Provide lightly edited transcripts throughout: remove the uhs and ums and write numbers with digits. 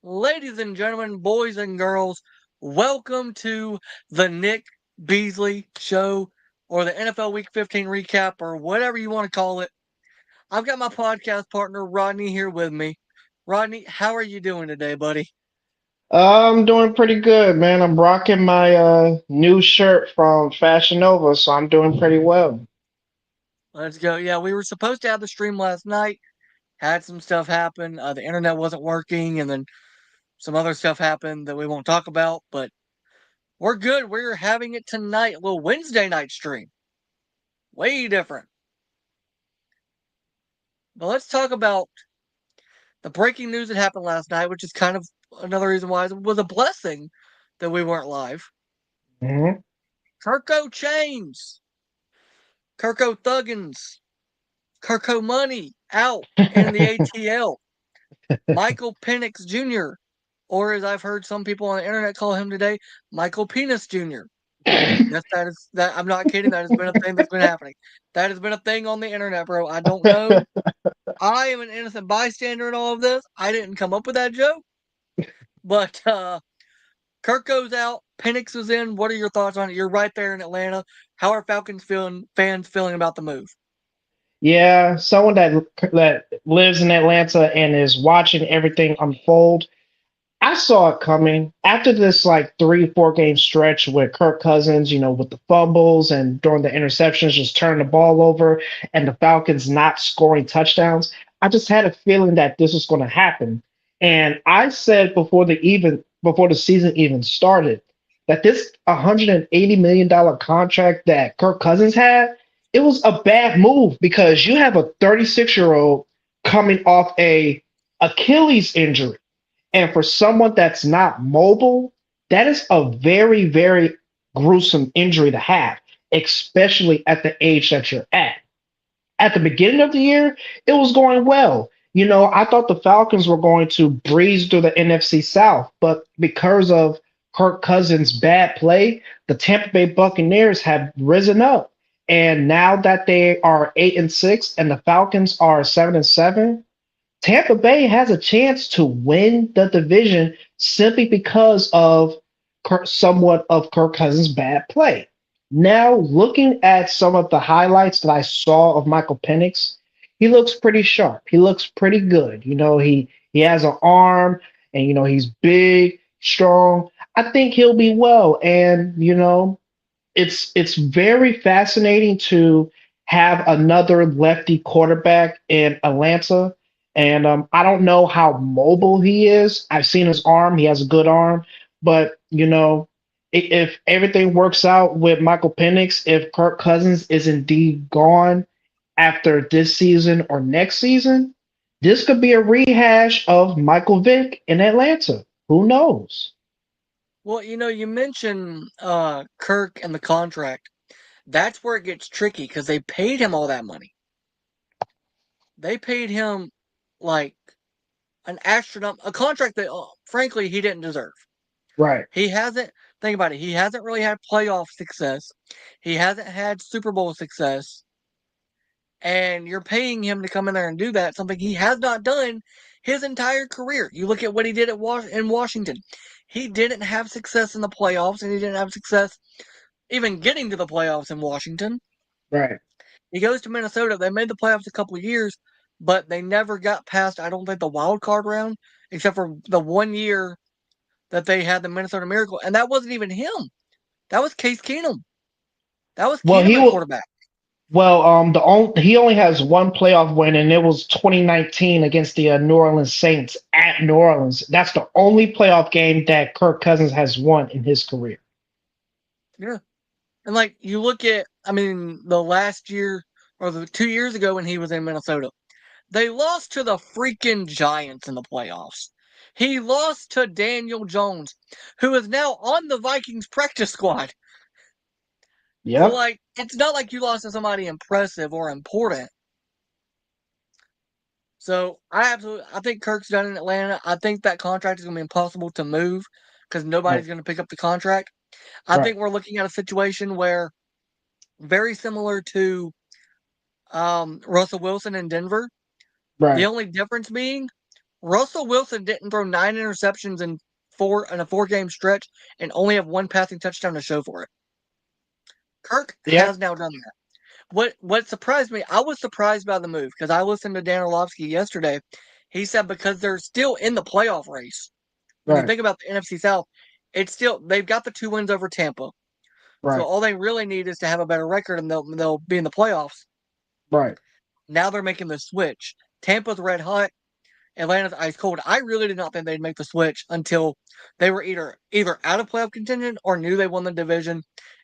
Ladies and gentlemen, boys and girls, welcome to the Nick Beasley Show or the NFL Week 15 recap or whatever you want to call it. I've got my podcast partner Rodney here with me. Rodney, how are you doing today, buddy? I'm doing pretty good, man. I'm rocking my new shirt from Fashion Nova, so I'm doing pretty well. Let's go. Yeah, we were supposed to have the stream last night, had some stuff happen. The internet wasn't working, and then some other stuff happened that we won't talk about, but we're good. We're having it tonight, a little Wednesday night stream. Way different. But let's talk about the breaking news that happened last night, which is kind of another reason why it was a blessing that we weren't live. Hmm. Kirko Chains, Kirko Thuggins, Kirko Money out in the ATL. Michael Penix Jr., or as I've heard some people on the internet call him today, Michael Penis Jr. Yes, that is that. I'm not kidding. That has been a thing that's been happening. That has been a thing on the internet, bro. I don't know. I am an innocent bystander in all of this. I didn't come up with that joke, but Kirko's out. Penix is in. What are your thoughts on it? You're right there in Atlanta. How are fans feeling about the move? Yeah, someone that lives in Atlanta and is watching everything unfold. I saw it coming after this like 3, 4 game stretch with Kirk Cousins, with the fumbles and during the interceptions, just turning the ball over and the Falcons not scoring touchdowns. I just had a feeling that this was going to happen. And I said before the season even started that this $180 million contract that Kirk Cousins had, it was a bad move because you have a 36-year-old coming off a Achilles injury, and for someone that's not mobile, that is a very, very gruesome injury to have, especially at the age that you're at. At the beginning of the year, it was going well. I thought the Falcons were going to breeze through the NFC South, but because of Kirk Cousins' bad play, the Tampa Bay Buccaneers have risen up. And now that they are 8-6 and the Falcons are 7-7, Tampa Bay has a chance to win the division simply because of somewhat of Kirk Cousins' bad play. Now, looking at some of the highlights that I saw of Michael Penix, he looks pretty sharp. He looks pretty good. He has an arm, and he's big, strong. I think he'll be well, and it's very fascinating to have another lefty quarterback in Atlanta. And I don't know how mobile he is. I've seen his arm; he has a good arm. But if everything works out with Michael Penix, if Kirk Cousins is indeed gone after this season or next season, this could be a rehash of Michael Vick in Atlanta. Who knows? Well, you mentioned Kirk and the contract. That's where it gets tricky because they paid him all that money. They paid him like an astronaut, a contract that, frankly, he didn't deserve. Right. He hasn't. Think about it. He hasn't really had playoff success. He hasn't had Super Bowl success, and you're paying him to come in there and do that, something he has not done his entire career. You look at what he did in Washington. He didn't have success in the playoffs, and he didn't have success even getting to the playoffs in Washington. Right. He goes to Minnesota. They made the playoffs a couple of years, but they never got past, I don't think, the wild card round, except for the one year that they had the Minnesota Miracle, and that wasn't even him. That was Case Keenum. That was Well, Keenum at quarterback. he only has one playoff win, and it was 2019 against the New Orleans Saints at New Orleans. That's the only playoff game that Kirk Cousins has won in his career. Yeah. And like you look at, I mean, the last year or the 2 years ago when he was in Minnesota, they lost to the freaking Giants in the playoffs. He lost to Daniel Jones, who is now on the Vikings practice squad. So Yep. like, it's not like you lost to somebody impressive or important. So I think Kirk's done in Atlanta. I think that contract is going to be impossible to move because Right. nobody's going to pick up the contract. I Right. think we're looking at a situation where very similar to Russell Wilson in Denver. The Right. only difference being Russell Wilson didn't throw 9 interceptions in a 4-game stretch and only have 1 passing touchdown to show for it. Kirk Yeah. has now done that. What surprised me, I was surprised by the move because I listened to Dan Orlovsky yesterday. He said because they're still in the playoff race. When you Right. think about the NFC South, they've got the 2 wins over Tampa. So Right. all they really need is to have a better record and they'll be in the playoffs. Right. Now they're making the switch. Tampa's red hot. Atlanta's ice cold. I really did not think they'd make the switch until they were either out of playoff contention or knew they won the division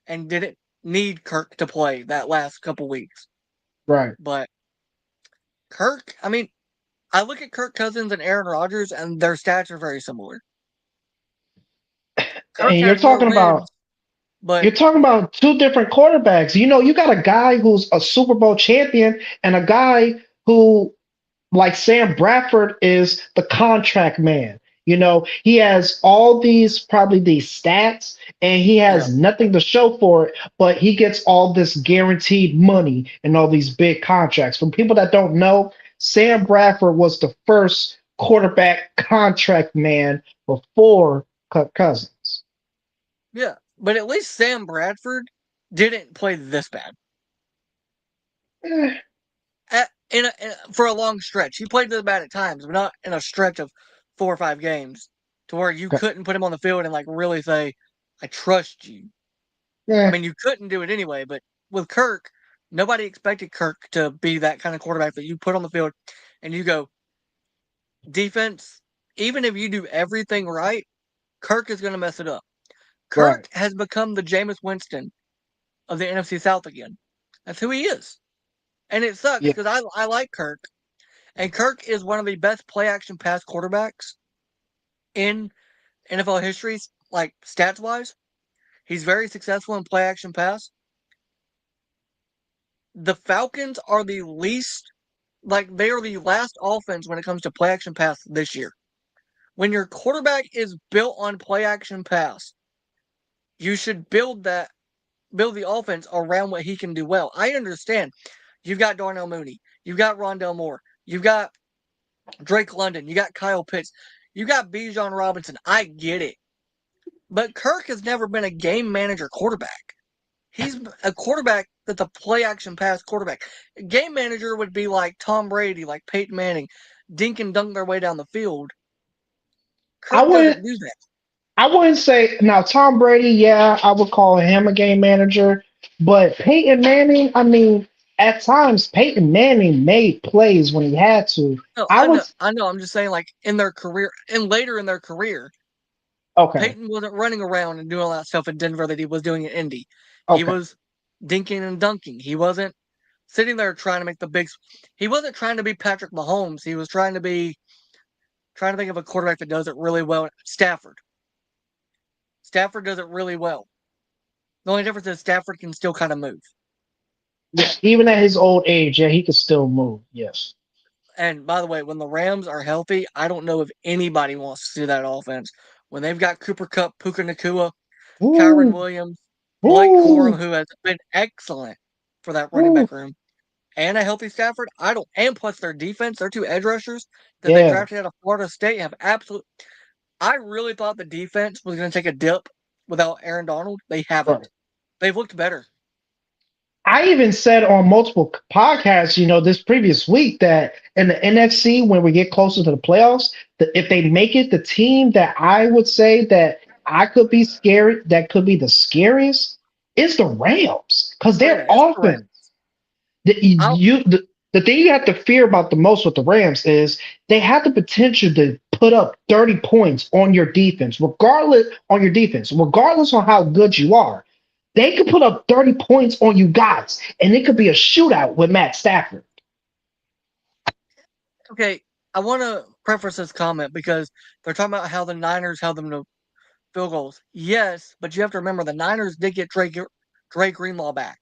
and didn't need Kirk to play that last couple weeks. Right. But Kirk, I mean, I look at Kirk Cousins and Aaron Rodgers, and their stats are very similar. Kirk And has more wins, but you're talking about two different quarterbacks. You got a guy who's a Super Bowl champion and a guy who, like Sam Bradford, is the contract man. He has probably these stats, and he yeah, has nothing to show for it, but he gets all this guaranteed money and all these big contracts. For people that don't know, Sam Bradford was the first quarterback contract man before Kirk Cousins. yeah. But at least Sam Bradford didn't play this bad. Eh, For a long stretch. He played this bad at times, but not in a stretch of 4 or 5 games to where you couldn't put him on the field and really say, I trust you. I eh, mean, you couldn't do it anyway, but with Kirk, nobody expected Kirk to be that kind of quarterback that you put on the field and you go, defense, even if you do everything right, Kirk is going to mess it up. right. Kirk has become the Jameis Winston of the NFC South again. That's who he is. And it sucks Yeah. because I like Kirk. And Kirk is one of the best play action pass quarterbacks in NFL history, like stats wise. He's very successful in play action pass. The Falcons are the least, they are the last offense when it comes to play action pass this year. When your quarterback is built on play action pass, you should build the offense around what he can do well. I understand. You've got Darnell Mooney, you've got Rondell Moore, you've got Drake London, you got Kyle Pitts, you got Bijan Robinson. I get it. But Kirk has never been a game manager quarterback. He's a quarterback that's a play action pass quarterback. A game manager would be like Tom Brady, like Peyton Manning, dink and dunk their way down the field. I Kirk wouldn't doesn't do that. I wouldn't say now Tom Brady, yeah, I would call him a game manager, but Peyton Manning, I mean, at times Peyton Manning made plays when he had to. No, I was I know. I'm just saying, in their career and later in their career, okay, Peyton wasn't running around and doing all that stuff in Denver that he was doing in Indy. He okay, was dinking and dunking. He wasn't sitting there trying to make the big. He wasn't trying to be Patrick Mahomes. He was trying to think of a quarterback that does it really well. Stafford. Stafford does it really well. The only difference is Stafford can still kind of move. yeah, even at his old age, yeah, he could still move. Yes. And by the way, when the Rams are healthy, I don't know if anybody wants to see that offense. When they've got Cooper Kupp, Puka Nacua, Kyron Ooh, Williams, Blake Corum, ooh, who has been excellent for that running ooh, back room, and a healthy Stafford, and plus their defense, their 2 edge rushers that they yeah, drafted out of Florida State have absolute. I really thought the defense was going to take a dip without Aaron Donald. They haven't. right. They've looked better. I even said on multiple podcasts, this previous week that in the NFC, when we get closer to the playoffs, that if they make it, the team that I would say that I could be scared, that could be the scariest, is the Rams because Oh their yeah, it's the Rams. offense. The, you, the thing you have to fear about the most with the Rams is they have the potential to put up 30 points regardless on how good you are. They could put up 30 points on you guys, and it could be a shootout with Matt Stafford. Okay, I want to preface this comment because they're talking about how the Niners held them to field goals. Yes, but you have to remember the Niners did get Dre Greenlaw back.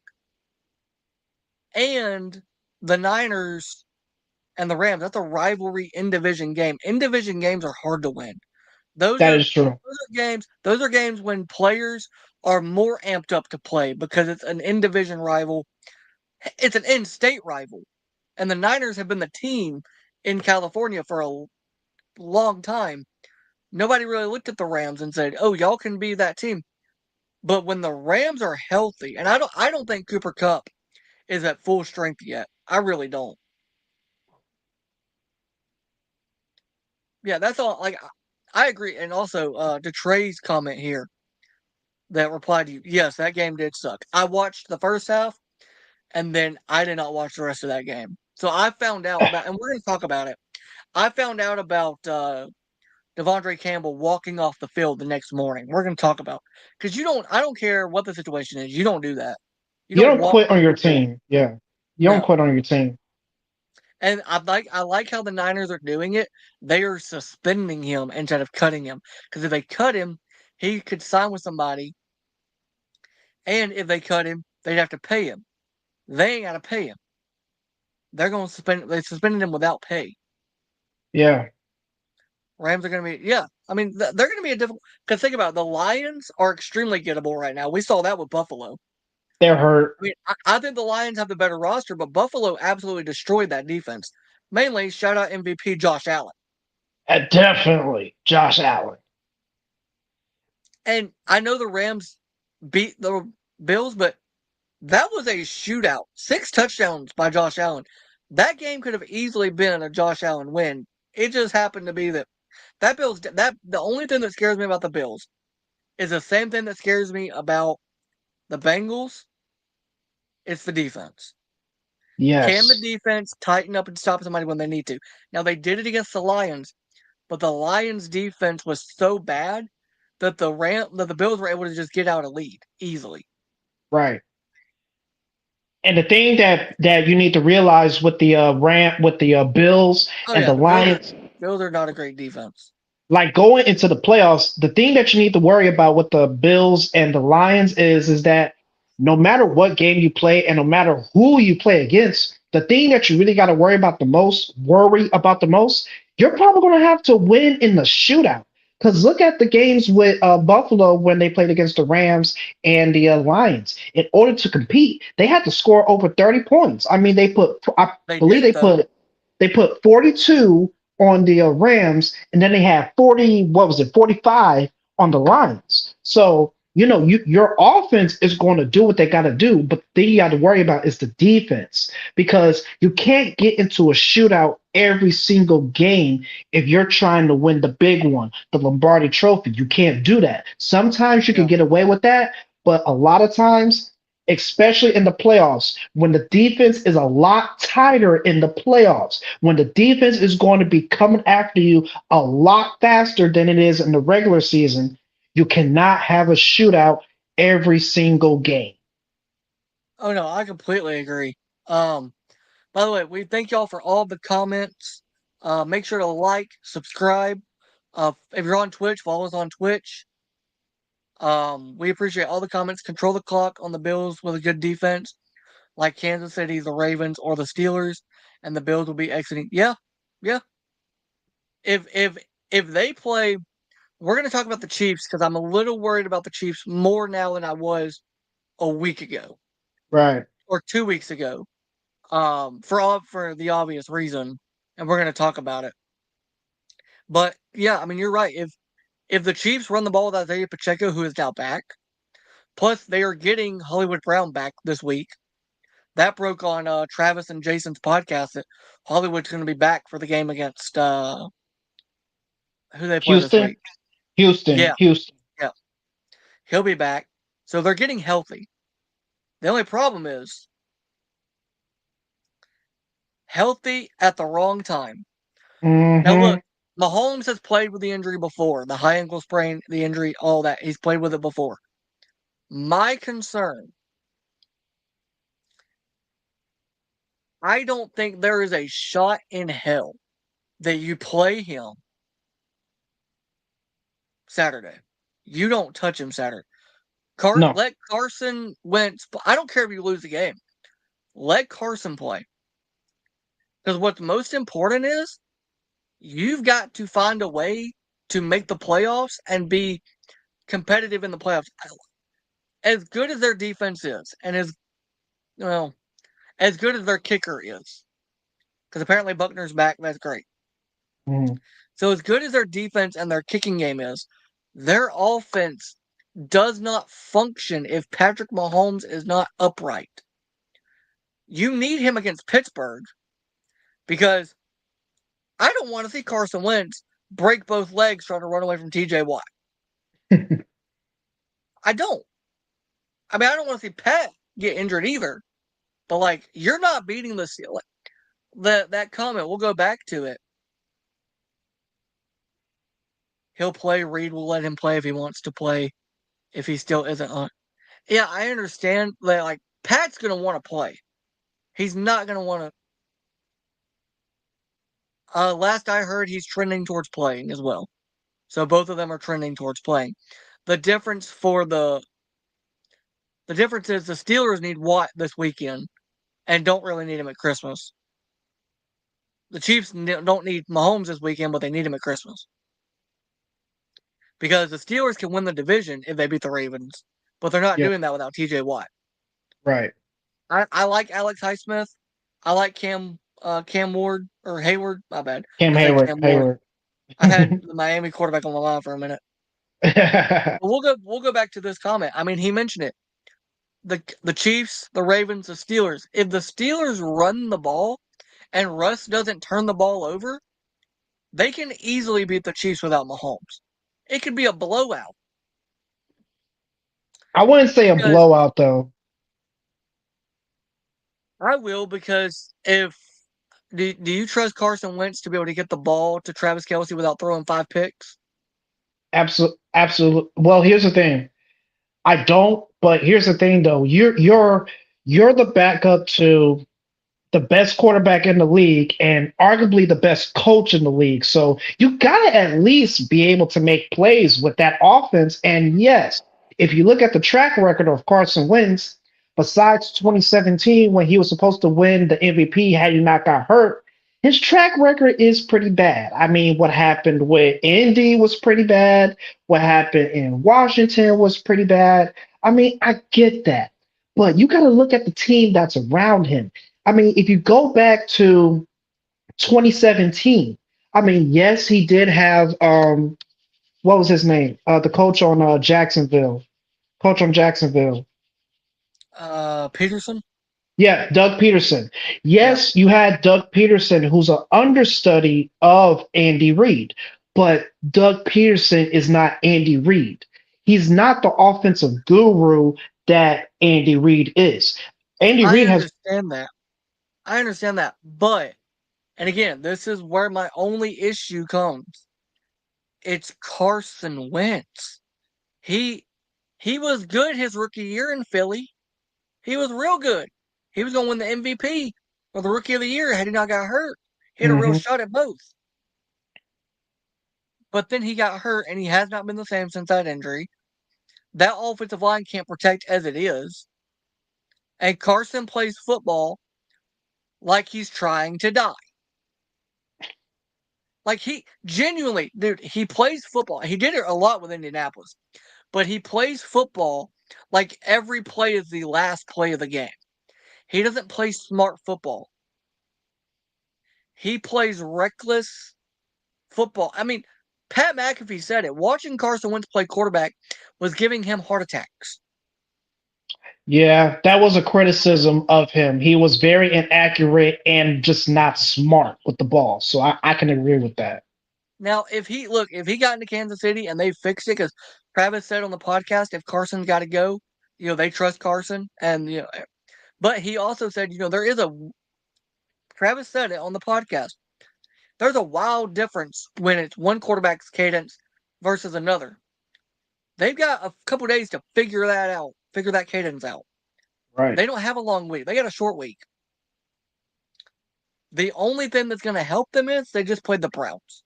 And the Niners and the Rams, that's a rivalry in division game. In division games are hard to win. Those That are is true. those are games when players are more amped up to play because it's an in division rival. It's an in state rival. And the Niners have been the team in California long time, nobody really looked at the Rams and said, "Oh, y'all can be that team." But when the Rams are healthy, and I don't think Cooper Kupp is at full strength yet. I really don't. Yeah, that's all. Like, I agree. And also, to Trey's comment here that replied to you, yes, that game did suck. I watched the first half, and then I did not watch the rest of that game. So I found out about, and we're going to talk about it. I found out about Devondre Campbell walking off the field the next morning. We're going to talk about because you don't. I don't care what the situation is. You don't do that. You You don't don't walk quit on off your the field. team. Yeah. You don't No. quit on your team. And I like how the Niners are doing it. They are suspending him instead of cutting him. Because if they cut him, he could sign with somebody. And if they cut him, they'd have to pay him. They ain't got to pay him. They're going to suspend. They suspended him without pay. Yeah. Rams are going to be, yeah. I mean, they're going to be a difficult. Because think about it, the Lions are extremely gettable right now. We saw that with Buffalo. They're hurt. I mean, I think the Lions have the better roster, but Buffalo absolutely destroyed that defense. Mainly, shout out MVP Josh Allen. Definitely Josh Allen. And I know the Rams beat the Bills, but that was a shootout. 6 touchdowns by Josh Allen. That game could have easily been a Josh Allen win. It just happened to be that the only thing that scares me about the Bills is the same thing that scares me about the Bengals. It's the defense. Can the Yes. defense tighten up and stop somebody when they need to? Now they did it against the Lions, but the Lions defense was so bad that the Bills were able to just get out a lead easily. Right. And the thing that you need to realize with the Bills Oh and yeah, the the Lions, Bills are not a great defense. like going into the playoffs, the thing that you need to worry about with the Bills and the Lions is that no matter what game you play and no matter who you play against, the thing that you really got to worry about the most, you're probably going to have to win in the shootout. Because look at the games with Buffalo when they played against the Rams and the Lions. In order to compete, they had to score over 30 points. I mean, I They believe did though. they put 42 on the Rams, and then they had 40, what was it, 45 on the Lions. So, your offense is going to do what they got to do, but the thing you got to worry about is the defense because you can't get into a shootout every single game if you're trying to win the big one, the Lombardi Trophy. You can't do that. Sometimes you can Yeah. get away with that, but a lot of times, especially in the playoffs, when the defense is a lot tighter in the playoffs, when the defense is going to be coming after you a lot faster than it is in the regular season, you cannot have a shootout every single game. Oh no, I completely agree. Um, by the way, we thank y'all for all the comments. Make sure to like, subscribe. If you're on Twitch, follow us on Twitch. We appreciate all the comments. Control the clock on the Bills with a good defense, like Kansas City, the Ravens, or the Steelers, and the Bills will be exiting. Yeah, yeah. If they play, we're going to talk about the Chiefs because I'm a little worried about the Chiefs more now than I was a week ago Right. or 2 weeks ago. For the obvious reason, and we're going to talk about it. But yeah, I mean you're right. If the Chiefs run the ball with Isaiah Pacheco, who is now back, plus they are getting Hollywood Brown back this week. That broke on Travis and Jason's podcast that Hollywood's going to be back for the game against who they play this Houston, week. Houston, Yeah, Houston. yeah, he'll be back. So they're getting healthy. The only problem is healthy at the wrong time. Now Hmm. look, Mahomes has played with the injury before, the high ankle sprain, the injury, all that. He's played with it before. My concern, I don't think there is a shot in hell that you play him Saturday. You don't touch him Saturday. No. Let Carson Wentz. I don't care if you lose the game. Let Carson play. Because what's most important is you've got to find a way to make the playoffs and be competitive in the playoffs. As good as their defense is, and well, as good as their kicker is, because apparently Buckner's back. That's great. Mhm. So as good as their defense and their kicking game is, their offense does not function if Patrick Mahomes is not upright. You need him against Pittsburgh because I don't want to see Carson Wentz break both legs trying to run away from TJ Watt. I don't. I mean, I don't want to see Pat get injured either. But like, you're not beating the ceiling. That comment, we'll go back to it. He'll play. Reed will let him play if he wants to play. If he still isn't on. Yeah, I understand that. Like, Pat's gonna want to play. He's not gonna want to. Last I heard, he's trending towards playing as well. So both of them are trending towards playing. The difference is the Steelers need Watt this weekend and don't really need him at Christmas. The Chiefs don't need Mahomes this weekend, but they need him at Christmas. Because the Steelers can win the division if they beat the Ravens, but they're not doing that without TJ Watt. Right. I like Alex Highsmith. I like Cam Ward or Hayward. My bad. Cam Hayward. I had the Miami quarterback on the line for a minute. But we'll go back to this comment. I mean, he mentioned it. The Chiefs, the Ravens, the Steelers. If the Steelers run the ball and Russ doesn't turn the ball over, they can easily beat the Chiefs without Mahomes. It could be a blowout. I wouldn't say a blowout, though. I will, because do you trust Carson Wentz to be able to get the ball to Travis Kelce without throwing 5 picks? Absolutely. Well, here's the thing. I don't, but here's the thing, though. You're the backup to the best quarterback in the league and arguably the best coach in the league. So you got to at least be able to make plays with that offense. And yes, if you look at the track record of Carson Wentz, besides 2017 when he was supposed to win the MVP had he not got hurt, his track record is pretty bad. I mean, what happened with Indy was pretty bad. What happened in Washington was pretty bad. I mean, I get that. But you got to look at the team that's around him. I mean, if you go back to 2017, I mean, yes, he did have what was his name? The coach on Jacksonville. Coach on Jacksonville. Peterson? Yeah, Doug Peterson. Yes, you had Doug Peterson, who's an understudy of Andy Reid, but Doug Peterson is not Andy Reid. He's not the offensive guru that Andy Reid is. Andy Reid has. I understand that, but, and again, this is where my only issue comes. It's Carson Wentz. He was good his rookie year in Philly. He was real good. He was going to win the MVP or the Rookie of the Year had he not got hurt. He had a real shot at both. But then he got hurt, and he has not been the same since that injury. That offensive line can't protect as it is. And Carson plays football like he's trying to die. Like, he genuinely, dude, he plays football. He did it a lot with Indianapolis. But he plays football like every play is the last play of the game. He doesn't play smart football. He plays reckless football. I mean, Pat McAfee said it. Watching Carson Wentz play quarterback was giving him heart attacks. Yeah, that was a criticism of him. He was very inaccurate and just not smart with the ball. So I can agree with that. Now, if he got into Kansas City and they fixed it, because Travis said on the podcast, if Carson's got to go, they trust Carson, and but he also said, there is Travis said it on the podcast. There's a wild difference when it's one quarterback's cadence versus another. They've got a couple days to figure that cadence out. Right. They don't have a long week. They got a short week. The only thing that's going to help them is they just played the Browns.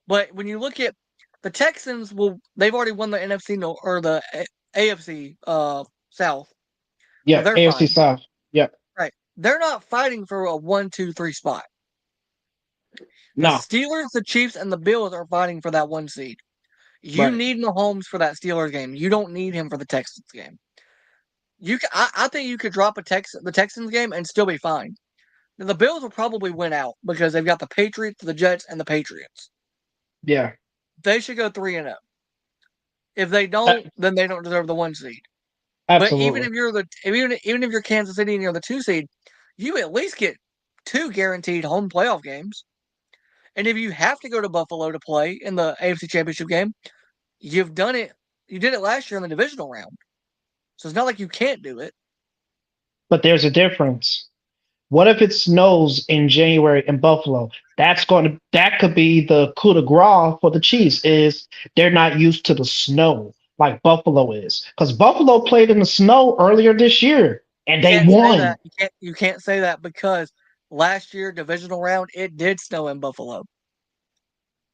But when you look at the Texans, they've already won the NFC or the AFC South. Yeah, so AFC fine. South. Yep. Right. They're not fighting for a 1, 2, 3 spot. No. The Steelers, the Chiefs, and the Bills are fighting for that 1 seed. You need Mahomes for that Steelers game. You don't need him for the Texans game. I think you could drop the Texans game and still be fine. Now, the Bills will probably win out because they've got the Patriots, the Jets, and the Patriots. Yeah, They should go 3-0. If they uh, don't, then they don't deserve the 1 seed. But even absolutely. if you're even if you're Kansas City and you're the 2 seed, you at least get 2 guaranteed home playoff games. And if you have to go to Buffalo to play in the AFC Championship game, you've done it. You did it last year in the divisional round. So it's not like you can't do it. But there's a difference. What if it snows in January in Buffalo? That could be the coup de grace for the Chiefs. Is they're not used to the snow like Buffalo is, because Buffalo played in the snow earlier this year and You they can't say won. that. You can't say that because last year divisional round it did snow in Buffalo,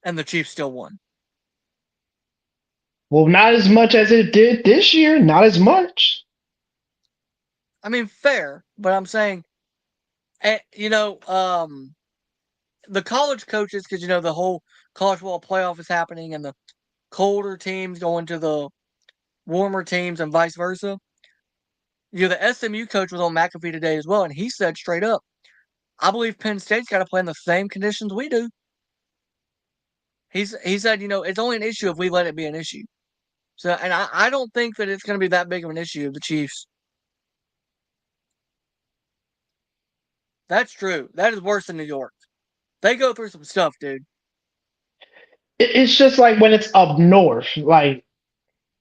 and the Chiefs still won. Well, not as much as it did this year. Not as much. I mean, fair, but I'm saying, you know, the college coaches, because the whole college football playoff is happening, and the colder teams going to the warmer teams, and vice versa. The SMU coach was on McAfee today as well, and he said straight up, "I believe Penn State's got to play in the same conditions we do." He said, it's only an issue if we let it be an issue. So, and I don't think that it's going to be that big of an issue of the Chiefs. That's true. That is worse than New York. They go through some stuff, dude. It's just like when it's up north, like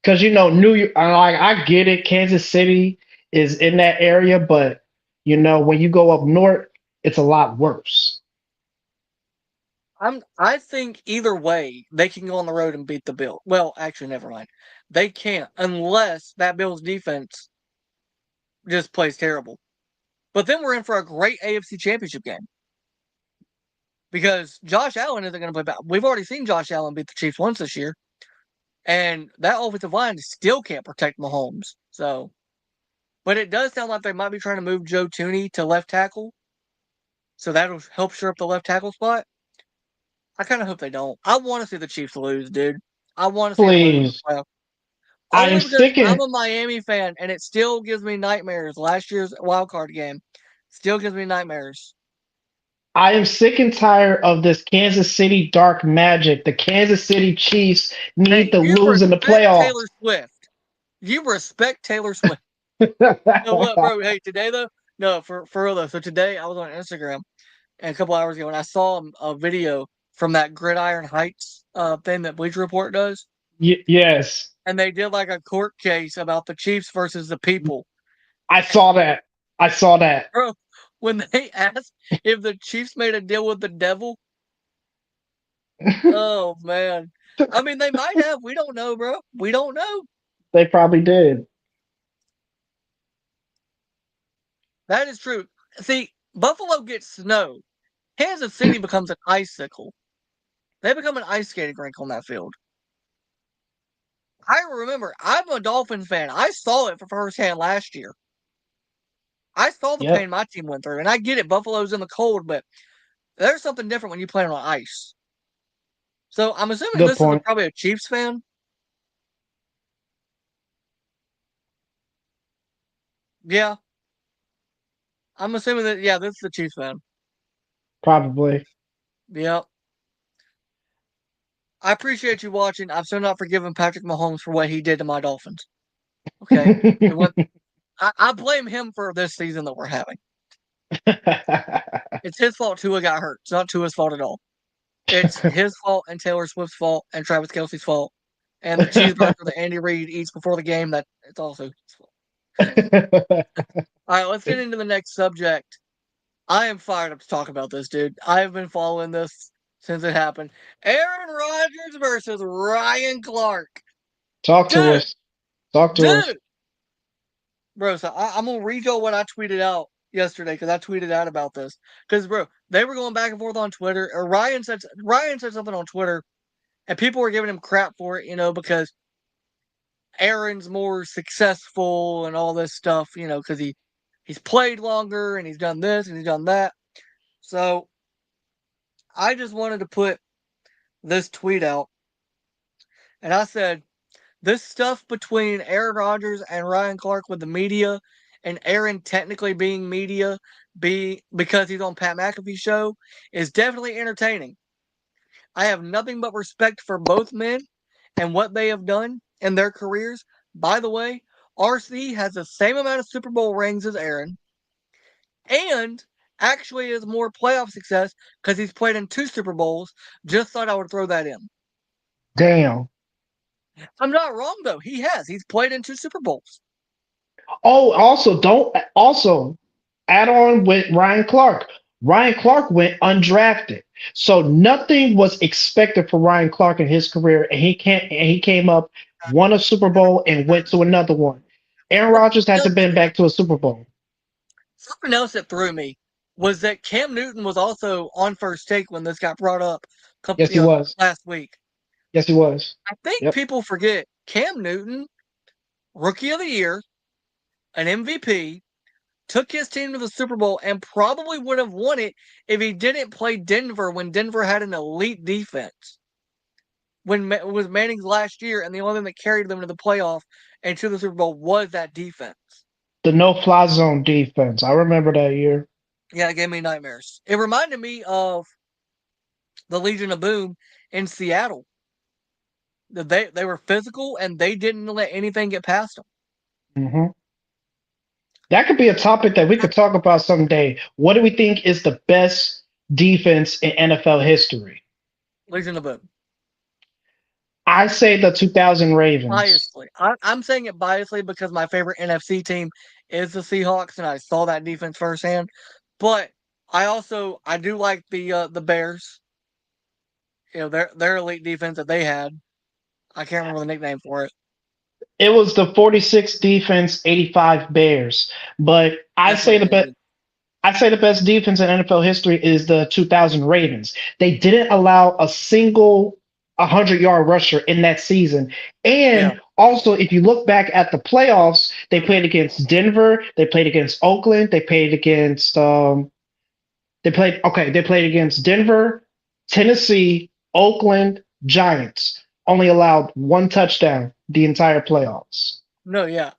because New York. Like I get it, Kansas City is in that area, but when you go up north, it's a lot worse. I think either way they can go on the road and beat the Bill. Well, actually, never mind. They can't unless that Bills defense just plays terrible. But then we're in for a great AFC Championship game because Josh Allen isn't going to play back. We've already seen Josh Allen beat the Chiefs once this year, and that offensive line still can't protect Mahomes. So, but it does sound like they might be trying to move Joe Thuney to left tackle, so that'll help shore up the left tackle spot. I kind of hope they don't. I want to see the Chiefs lose, dude. I want to see them lose in the Please, playoffs. I am Only because sick I'm and a Miami fan and it still gives me nightmares. Last year's wild card game still gives me nightmares. I am sick and tired of this Kansas City dark magic. The Kansas City Chiefs need Hey, to you lose in the respect playoffs. Taylor Swift. You respect Taylor Swift. No, what, bro? Hey, today though, no, for real though. So today I was on Instagram and a couple hours ago and I saw a video from that Gridiron Heights thing that Bleacher Report does, Yes, and they did like a court case about the Chiefs versus the people. I saw that. I saw that. Bro, when they asked if the Chiefs made a deal with the devil, oh man. I mean, they might have. We don't know, bro. We don't know. They probably did. That is true. See, Buffalo gets snow. Kansas City becomes an icicle. They become an ice skating rink on that field. I remember, I'm a Dolphins fan. I saw it for firsthand last year. I saw the Yep. pain my team went through, and I get it. Buffalo's in the cold, but there's something different when you play on ice. So I'm assuming Good this is point. probably a Chiefs fan. Yeah, I'm assuming that. Yeah, this is a Chiefs fan. Probably. Yeah. I appreciate you watching. I'm still not forgiving Patrick Mahomes for what he did to my Dolphins. Okay. I blame him for this season that we're having. It's his fault Tua got hurt. It's not Tua's fault at all. It's his fault and Taylor Swift's fault and Travis Kelsey's fault. And the cheeseburger that Andy Reid eats before the game, that it's also his fault. All right, let's get into the next subject. I am fired up to talk about this, dude. I have been following this since it happened. Aaron Rodgers versus Ryan Clark. Talk to Dude, us. Talk to us. dude. Bro, so I'm going to read y'all what I tweeted out yesterday because I tweeted out about this. Because, bro, they were going back and forth on Twitter. Or Ryan said something on Twitter, and people were giving him crap for it, because Aaron's more successful and all this stuff, because he's played longer and he's done this and he's done that. So I just wanted to put this tweet out, and I said, this stuff between Aaron Rodgers and Ryan Clark with the media, and Aaron technically being media, because he's on Pat McAfee's show, is definitely entertaining. I have nothing but respect for both men and what they have done in their careers. By the way, RC has the same amount of Super Bowl rings as Aaron, and actually has more playoff success because he's played in 2 Super Bowls. Just thought I would throw that in. Damn. I'm not wrong though. He has. He's played in 2 Super Bowls. Oh, also add on with Ryan Clark. Ryan Clark went undrafted, so nothing was expected for Ryan Clark in his career, and he came up, won a Super Bowl, and went to another one. Aaron Rodgers hasn't been back to a Super Bowl. Something else that threw me was that Cam Newton was also on First Take when this got brought up Yes, he was. last week. Yes, he was. I think Yep. people forget Cam Newton, Rookie of the Year, an MVP, took his team to the Super Bowl and probably would have won it if he didn't play Denver when Denver had an elite defense. When it was Manning's last year, and the only thing that carried them to the playoff and to the Super Bowl was that defense. The no-fly zone defense. I remember that year. Yeah, it gave me nightmares. It reminded me of the Legion of Boom in Seattle. They were physical and they didn't let anything get past them. Hmm. That could be a topic that we could talk about someday. What do we think is the best defense in NFL history? Legion of Boom. I say the 2000 Ravens. Biasly. I'm saying it biasly because my favorite NFC team is the Seahawks, and I saw that defense firsthand. But I do like the Bears. You know, their elite defense that they had. I can't remember the nickname for it. It was the 46 defense, 85 Bears. But I say the best defense in NFL history is the 2000 Ravens. They didn't allow a single 100-yard rusher in that season. And also, if you look back at the playoffs, they played against Denver, they played against Oakland, they played against they played against Denver, Tennessee, Oakland, Giants. Only allowed one touchdown the entire playoffs. No, yeah.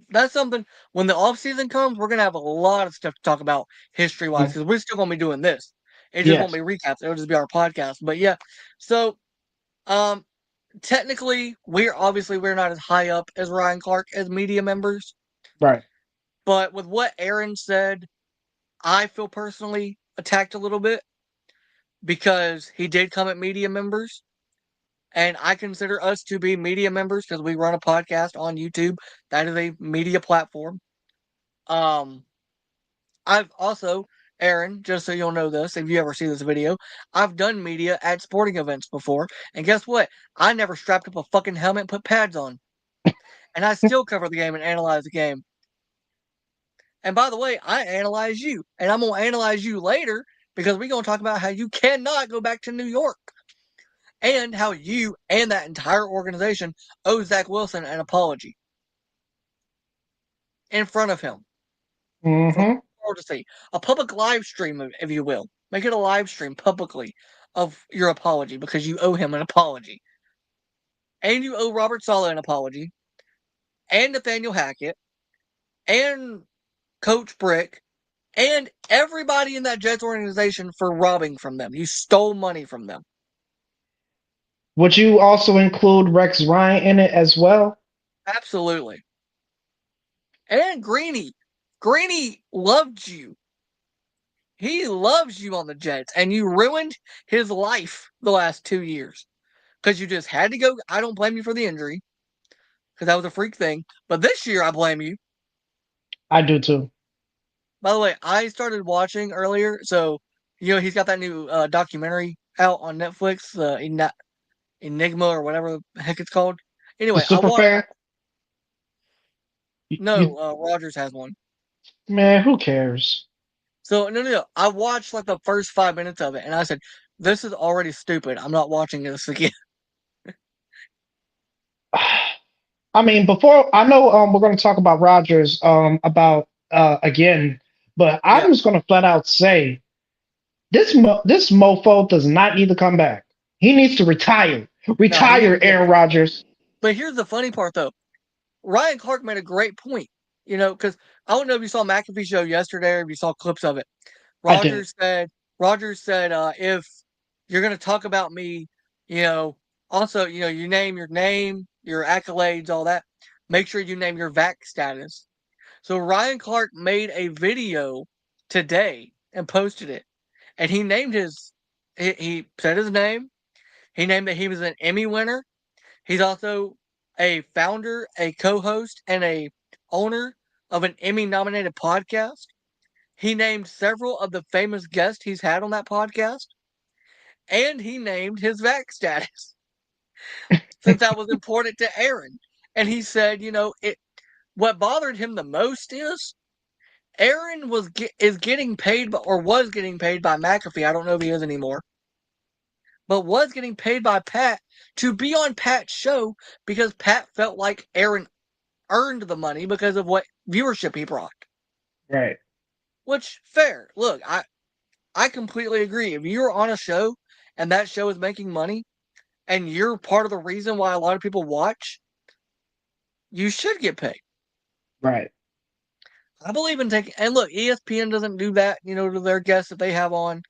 That's something when the offseason comes, we're gonna have a lot of stuff to talk about history wise because we're still gonna be doing this. It just won't be recaps, it'll just be our podcast. But yeah. So technically we're not as high up as Ryan Clark as media members. Right. But with what Aaron said, I feel personally attacked a little bit because he did come at media members. And I consider us to be media members because we run a podcast on YouTube. That is a media platform. I've also, Aaron, just so you'll know this, if you ever see this video, I've done media at sporting events before. And guess what? I never strapped up a fucking helmet and put pads on. And I still cover the game and analyze the game. And by the way, I analyze you. And I'm going to analyze you later because we're going to talk about how you cannot go back to New York. And how you and that entire organization owe Zach Wilson an apology. In front of him. Mm-hmm. For the world to see. A public live stream, if you will. Make it a live stream publicly of your apology because you owe him an apology. And you owe Robert Saleh an apology. And Nathaniel Hackett. And Coach Brick. And everybody in that Jets organization for robbing from them. You stole money from them. Would you also include Rex Ryan in it as well? Absolutely. And Greeny. Greeny loved you. He loves you on the Jets, and you ruined his life the last 2 years because you just had to go. I don't blame you for the injury because that was a freak thing. But this year, I blame you. I do too. By the way, I started watching earlier, so he's got that new documentary out on Netflix, Enigma or whatever the heck it's called. Anyway, Superfan? No, Rogers has one. Man, who cares? So no. I watched like the first 5 minutes of it, and I said, "This is already stupid. I'm not watching this again." I mean, before I know we're going to talk about Rodgers again, but I'm just going to flat out say this mofo does not need to come back. He needs to retire. Retire, Aaron Rodgers. But here's the funny part, though. Ryan Clark made a great point. Because I don't know if you saw McAfee's show yesterday or if you saw clips of it. Rogers said if You're going to talk about me, you know, also, you name your name, your accolades, all that. Make sure you name your vax status. So Ryan Clark made a video today and posted it. And he named he said his name. He named that he was an Emmy winner. He's also a founder, a co-host, and a owner of an Emmy-nominated podcast. He named several of the famous guests he's had on that podcast, and he named his vax status since that was important to Aaron. And he said, what bothered him the most is Aaron is getting paid or was getting paid by McAfee. I don't know if he is anymore, but was getting paid by Pat to be on Pat's show because Pat felt like Aaron earned the money because of what viewership he brought. Right. Which, fair. Look, I completely agree. If you're on a show and that show is making money and you're part of the reason why a lot of people watch, you should get paid. Right. I believe in taking, and look, ESPN doesn't do that, to their guests that they have on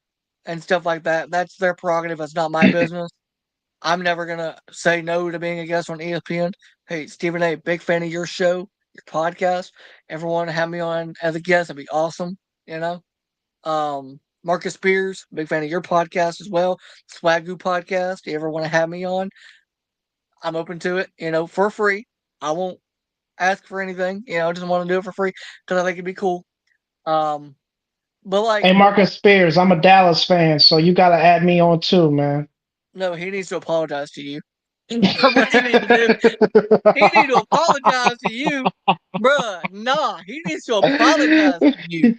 and stuff like that. That's their prerogative. That's not my business. I'm never going to say no to being a guest on ESPN. Hey, Stephen A., big fan of your show, your podcast. Everyone have me on as a guest. That'd be awesome, Marcus Spears, big fan of your podcast as well. Swagoo podcast. If you ever want to have me on, I'm open to it, for free. I won't ask for anything. I just want to do it for free because I think it'd be cool. But like, hey, Marcus Spears, I'm a Dallas fan, so you got to add me on too, man. No, he needs to apologize to you. What he needs to do, he needs to apologize to you, bruh. Nah, he needs to apologize to you.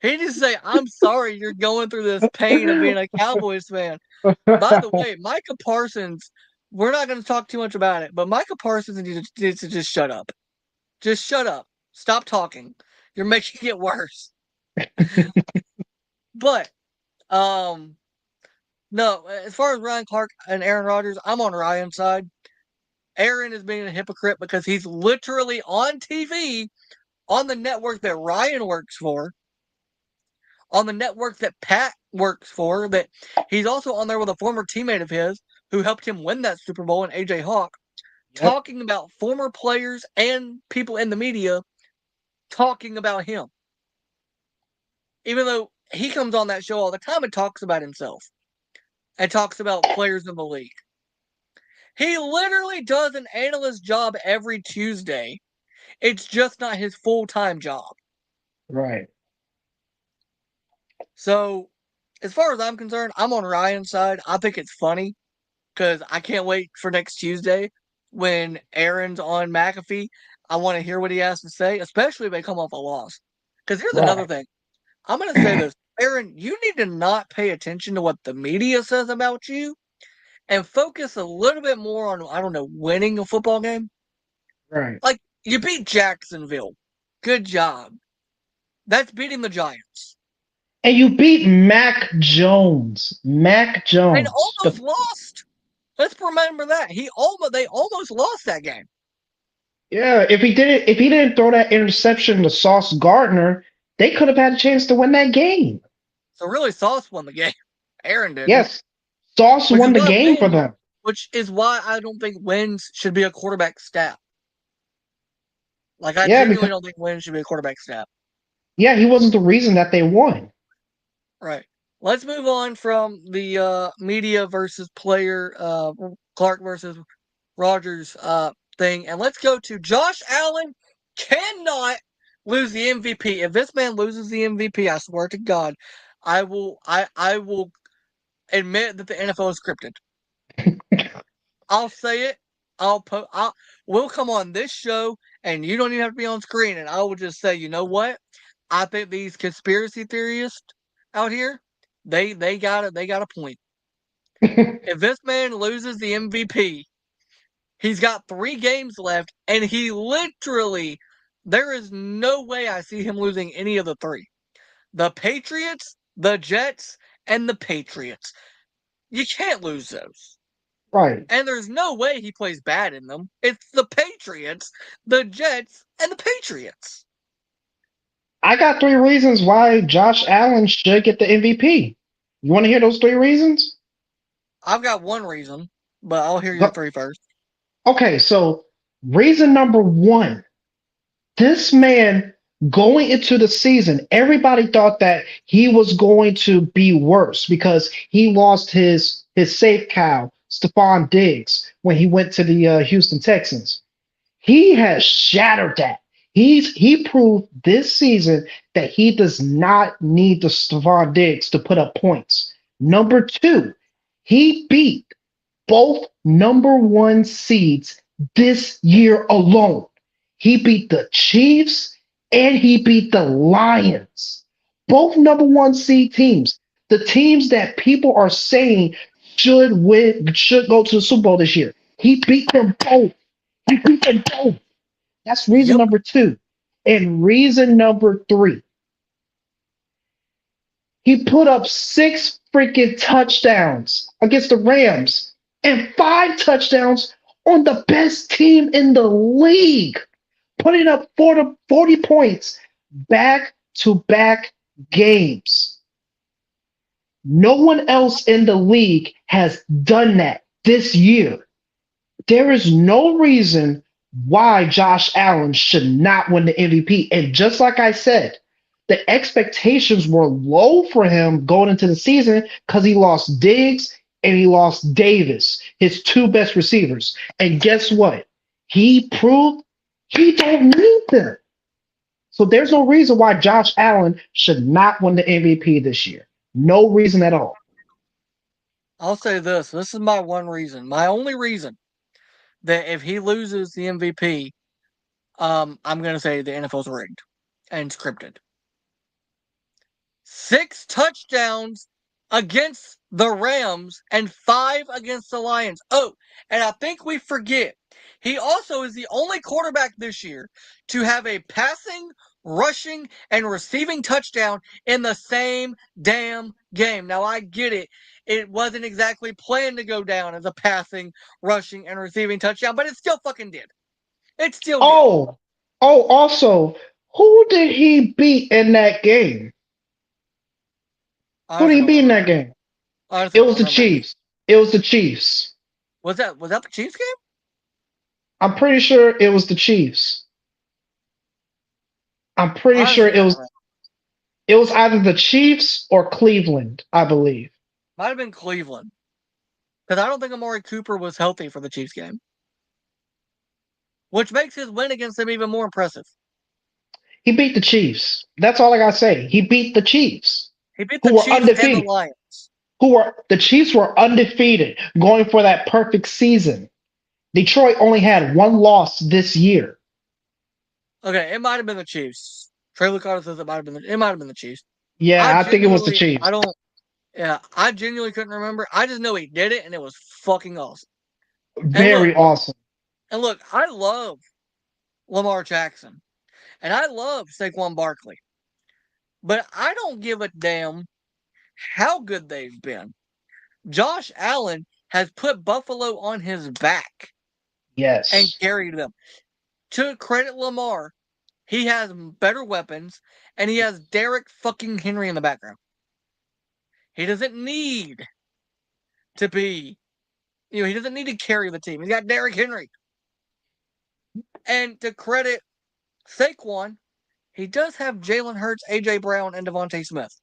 He needs to say, "I'm sorry you're going through this pain of being a Cowboys fan." By the way, Micah Parsons, we're not going to talk too much about it, but Micah Parsons needs to just shut up. Just shut up. Stop talking. You're making it worse. But, no, as far as Ryan Clark and Aaron Rodgers, I'm on Ryan's side. Aaron is being a hypocrite because he's literally on TV on the network that Ryan works for, on the network that Pat works for, that he's also on there with a former teammate of his who helped him win that Super Bowl, and AJ Hawk, talking about former players and people in the media talking about him. Even though he comes on that show all the time and talks about himself and talks about players in the league. He literally does an analyst job every Tuesday. It's just not his full-time job. Right. So, as far as I'm concerned, I'm on Ryan's side. I think it's funny because I can't wait for next Tuesday when Aaron's on McAfee. I want to hear what he has to say, especially if they come off a loss. Because here's another thing. I'm going to say this. Aaron, you need to not pay attention to what the media says about you and focus a little bit more on, I don't know, winning a football game. Right. Like, you beat Jacksonville. Good job. That's beating the Giants. And you beat Mac Jones. Mac Jones. And almost lost. Let's remember that. They almost lost that game. Yeah, if he didn't throw that interception to Sauce Gardner, they could have had a chance to win that game. So really, Sauce won the game. Aaron did. Yes. Sauce won the game for them. Which is why I don't think wins should be a quarterback stat. Like, I genuinely don't think wins should be a quarterback stat. Yeah, he wasn't the reason that they won. Right. Let's move on from the media versus player, Clark versus Rodgers thing, and let's go to Josh Allen cannot lose the MVP. If this man loses the MVP, I swear to God, I will admit that the NFL is scripted. I'll say it. We'll come on this show, and you don't even have to be on screen, and I will just say, you know what? I think these conspiracy theorists out here, they got a point. If this man loses the MVP, he's got 3 games left, and he literally, there is no way I see him losing any of the 3. The Patriots, the Jets, and the Patriots. You can't lose those. Right. And there's no way he plays bad in them. It's the Patriots, the Jets, and the Patriots. I got 3 reasons why Josh Allen should get the MVP. You want to hear those 3 reasons? I've got one reason, but I'll hear your Go- three first. Okay, so reason number one, this man going into the season, everybody thought that he was going to be worse because he lost his safe cow, Stephon Diggs, when he went to the Houston Texans. He has shattered that. He proved this season that he does not need the Stephon Diggs to put up points. Number two, he beat both number one seeds this year alone. He beat the Chiefs and he beat the Lions. Both number one seed teams. The teams that people are saying should win, should go to the Super Bowl this year. He beat them both. He beat them both. That's reason Yep. number two. And reason number three, he put up six freaking touchdowns against the Rams and five touchdowns on the best team in the league, putting up 40 points back to back games. No one else in the league has done that this year. There is no reason why Josh Allen should not win the MVP. And just like I said, the expectations were low for him going into the season because he lost Diggs and he lost Davis, his two best receivers. And guess what? He proved he don't need them. So there's no reason why Josh Allen should not win the MVP this year. No reason at all. I'll say this. This is my one reason. My only reason that if he loses the MVP, I'm going to say the NFL's rigged and scripted. 6 touchdowns against the Rams and 5 against the Lions. Oh, and I think we forget, he also is the only quarterback this year to have a passing, rushing, and receiving touchdown in the same damn game. Now, I get it. It wasn't exactly planned to go down as a passing, rushing, and receiving touchdown, but it still fucking did. It still did. Also, who did he beat in that game? Who did Honestly, he don't beat in remember. that game? Honestly, It don't was the remember. Chiefs. It was the Chiefs. Was that the Chiefs game? I'm pretty sure it was the Chiefs. I'm pretty sure Honestly, it don't was remember. it was either the Chiefs or Cleveland, I believe. Might have been Cleveland. Because I don't think Amari Cooper was healthy for the Chiefs game. Which makes his win against them even more impressive. He beat the Chiefs. That's all I gotta say. He beat the Chiefs, He beat the who were Chiefs and the undefeated. Lions. The Chiefs were undefeated, going for that perfect season. Detroit only had one loss this year. Okay, it might have been the Chiefs. Trey Lucado says it might have been the Chiefs. Yeah, I think it was the Chiefs. I genuinely couldn't remember. I just know he did it and it was fucking awesome. Very awesome. And look, I love Lamar Jackson. And I love Saquon Barkley. But I don't give a damn how good they've been. Josh Allen has put Buffalo on his back and Yes. carried them. To credit Lamar, he has better weapons and he has Derrick fucking Henry in the background. He doesn't need to be, he doesn't need to carry the team. He's got Derrick Henry. And to credit Saquon, he does have Jalen Hurts, AJ Brown, and Devontae Smith.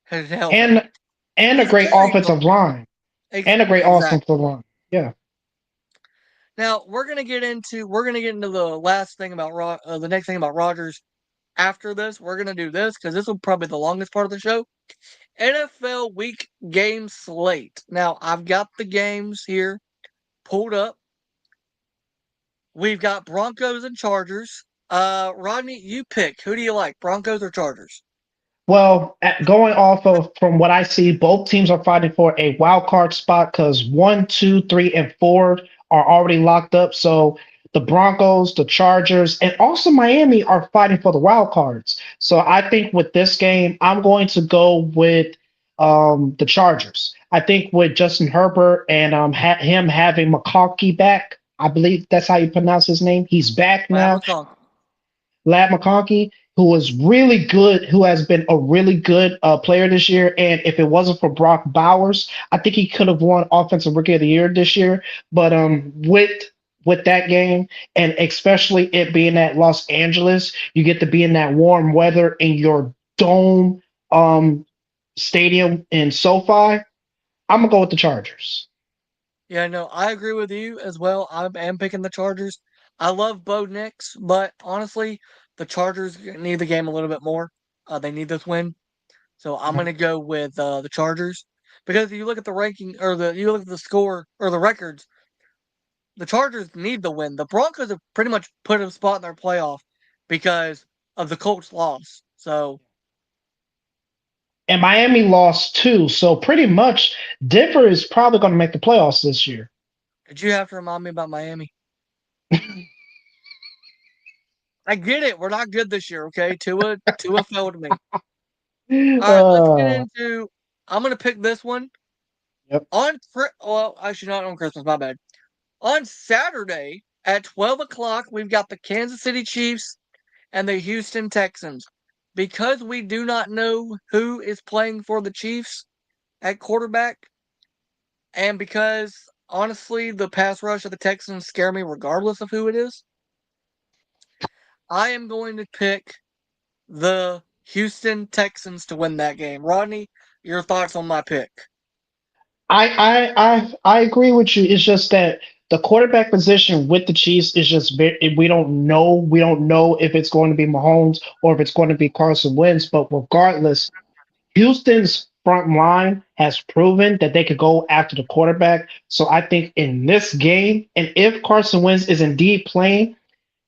And a He's great carried offensive line. And a great exactly. offensive line. Yeah. Now we're gonna get into the last thing about the next thing about Rodgers. After this, we're gonna do this because this will probably be the longest part of the show. NFL Week game slate. Now I've got the games here pulled up. We've got Broncos and Chargers. Rodney, you pick. Who do you like, Broncos or Chargers? Well, going off of from what I see, both teams are fighting for a wild card spot because 1, 2, 3, and 4 are already locked up. So the Broncos, the Chargers, and also Miami are fighting for the wild cards. So I think with this game, I'm going to go with the Chargers. I think with Justin Herbert and him having McConkey back, I believe that's how you pronounce his name. He's back now. Lad McConkey. who was really good, who has been a really good player this year. And if it wasn't for Brock Bowers, I think he could have won Offensive Rookie of the Year this year. But with that game, and especially it being at Los Angeles, you get to be in that warm weather in your dome stadium in SoFi. I'm gonna go with the Chargers. Yeah, no, I agree with you as well. I am picking the Chargers. I love Bo Nix, but honestly, the Chargers need the game a little bit more. They need this win, so I'm Mhm. going to go with the Chargers because if you look at the ranking or you look at the score or the records, the Chargers need the win. The Broncos have pretty much put a spot in their playoff because of the Colts' loss. So, And Miami lost too, so pretty much Denver is probably going to make the playoffs this year. did you have to remind me about Miami? I get it. We're not good this year, okay? Tua failed me. All right, let's get Uh, into. I'm gonna pick this one yep. on. Well, actually, not on Christmas. My bad. On Saturday at 12 o'clock, we've got the Kansas City Chiefs and the Houston Texans. Because we do not know who is playing for the Chiefs at quarterback, and because honestly, the pass rush of the Texans scare me regardless of who it is, I am going to pick the Houston Texans to win that game. Rodney, your thoughts on my pick? I agree with you. It's just that the quarterback position with the Chiefs is just very, we don't know. We don't know if it's going to be Mahomes or if it's going to be Carson Wentz. But regardless, Houston's front line has proven that they could go after the quarterback. So I think in this game, and if Carson Wentz is indeed playing,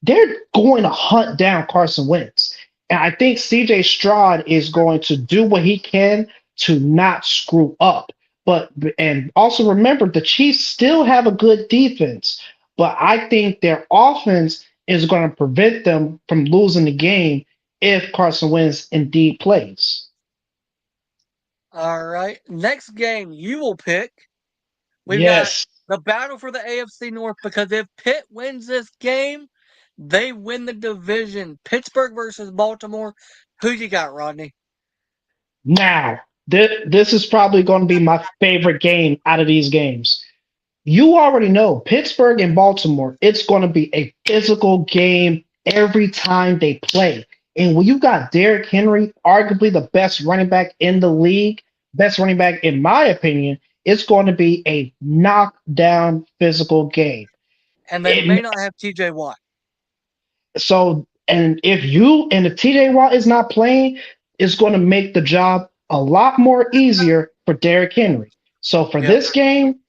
they're going to hunt down Carson Wentz. And I think CJ Stroud is going to do what he can to not screw up. But and also remember the Chiefs still have a good defense, but I think their offense is going to prevent them from losing the game if Carson Wentz indeed plays. All right. Next game you will pick. We've got Yes. the battle for the AFC North because if Pitt wins this game, they win the division. Pittsburgh versus Baltimore. Who you got, Rodney? Now, this is probably going to be my favorite game out of these games. You already know Pittsburgh and Baltimore, it's going to be a physical game every time they play. And when you got Derrick Henry, arguably the best running back in the league, best running back in my opinion, it's going to be a knockdown physical game. And they may It, not have TJ Watt. so, and if TJ Watt is not playing, it's going to make the job a lot more easier for Derrick Henry. So for Yep. this game,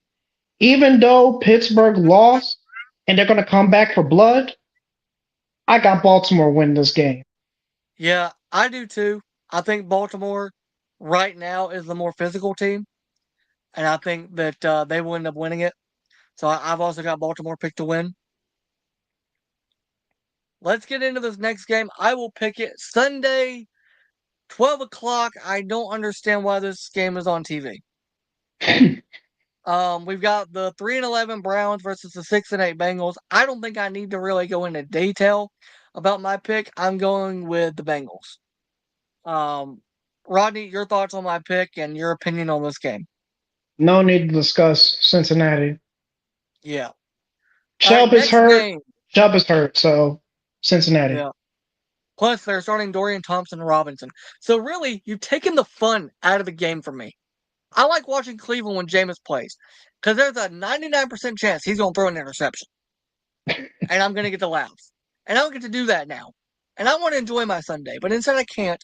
even though Pittsburgh lost and they're going to come back for blood, I got Baltimore win this game. Yeah, I do too. I think Baltimore right now is the more physical team, and I think that they will end up winning it. So I've also got Baltimore picked to win. Let's get into this next game. I will pick it Sunday, 12 o'clock. I don't understand why this game is on TV. We've got the 3-11 Browns versus the 6-8 Bengals. I don't think I need to really go into detail about my pick. I'm going with the Bengals. Um, Rodney, your thoughts on my pick and your opinion on this game? No need to discuss Cincinnati. Yeah. All right, Chubb is next hurt. game. Chubb is hurt, so Cincinnati. Yeah. Plus, they're starting Dorian Thompson Robinson. So really, you've taken the fun out of the game for me. I like watching Cleveland when Jameis plays because there's a 99% chance he's going to throw an interception. And I'm going to get the laughs. And I don't get to do that now. And I want to enjoy my Sunday, but instead I can't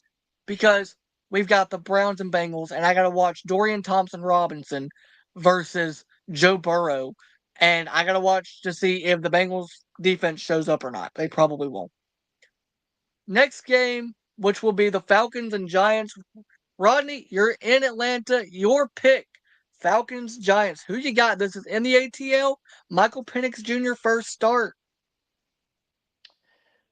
because we've got the Browns and Bengals, and I got to watch Dorian Thompson Robinson versus Joe Burrow. And I got to watch to see if the Bengals defense shows up or not. They probably won't. Next game, which will be the Falcons and Giants. Rodney, you're in Atlanta. Your pick. Falcons, Giants. Who you got? This is in the ATL. Michael Penix Jr. first start.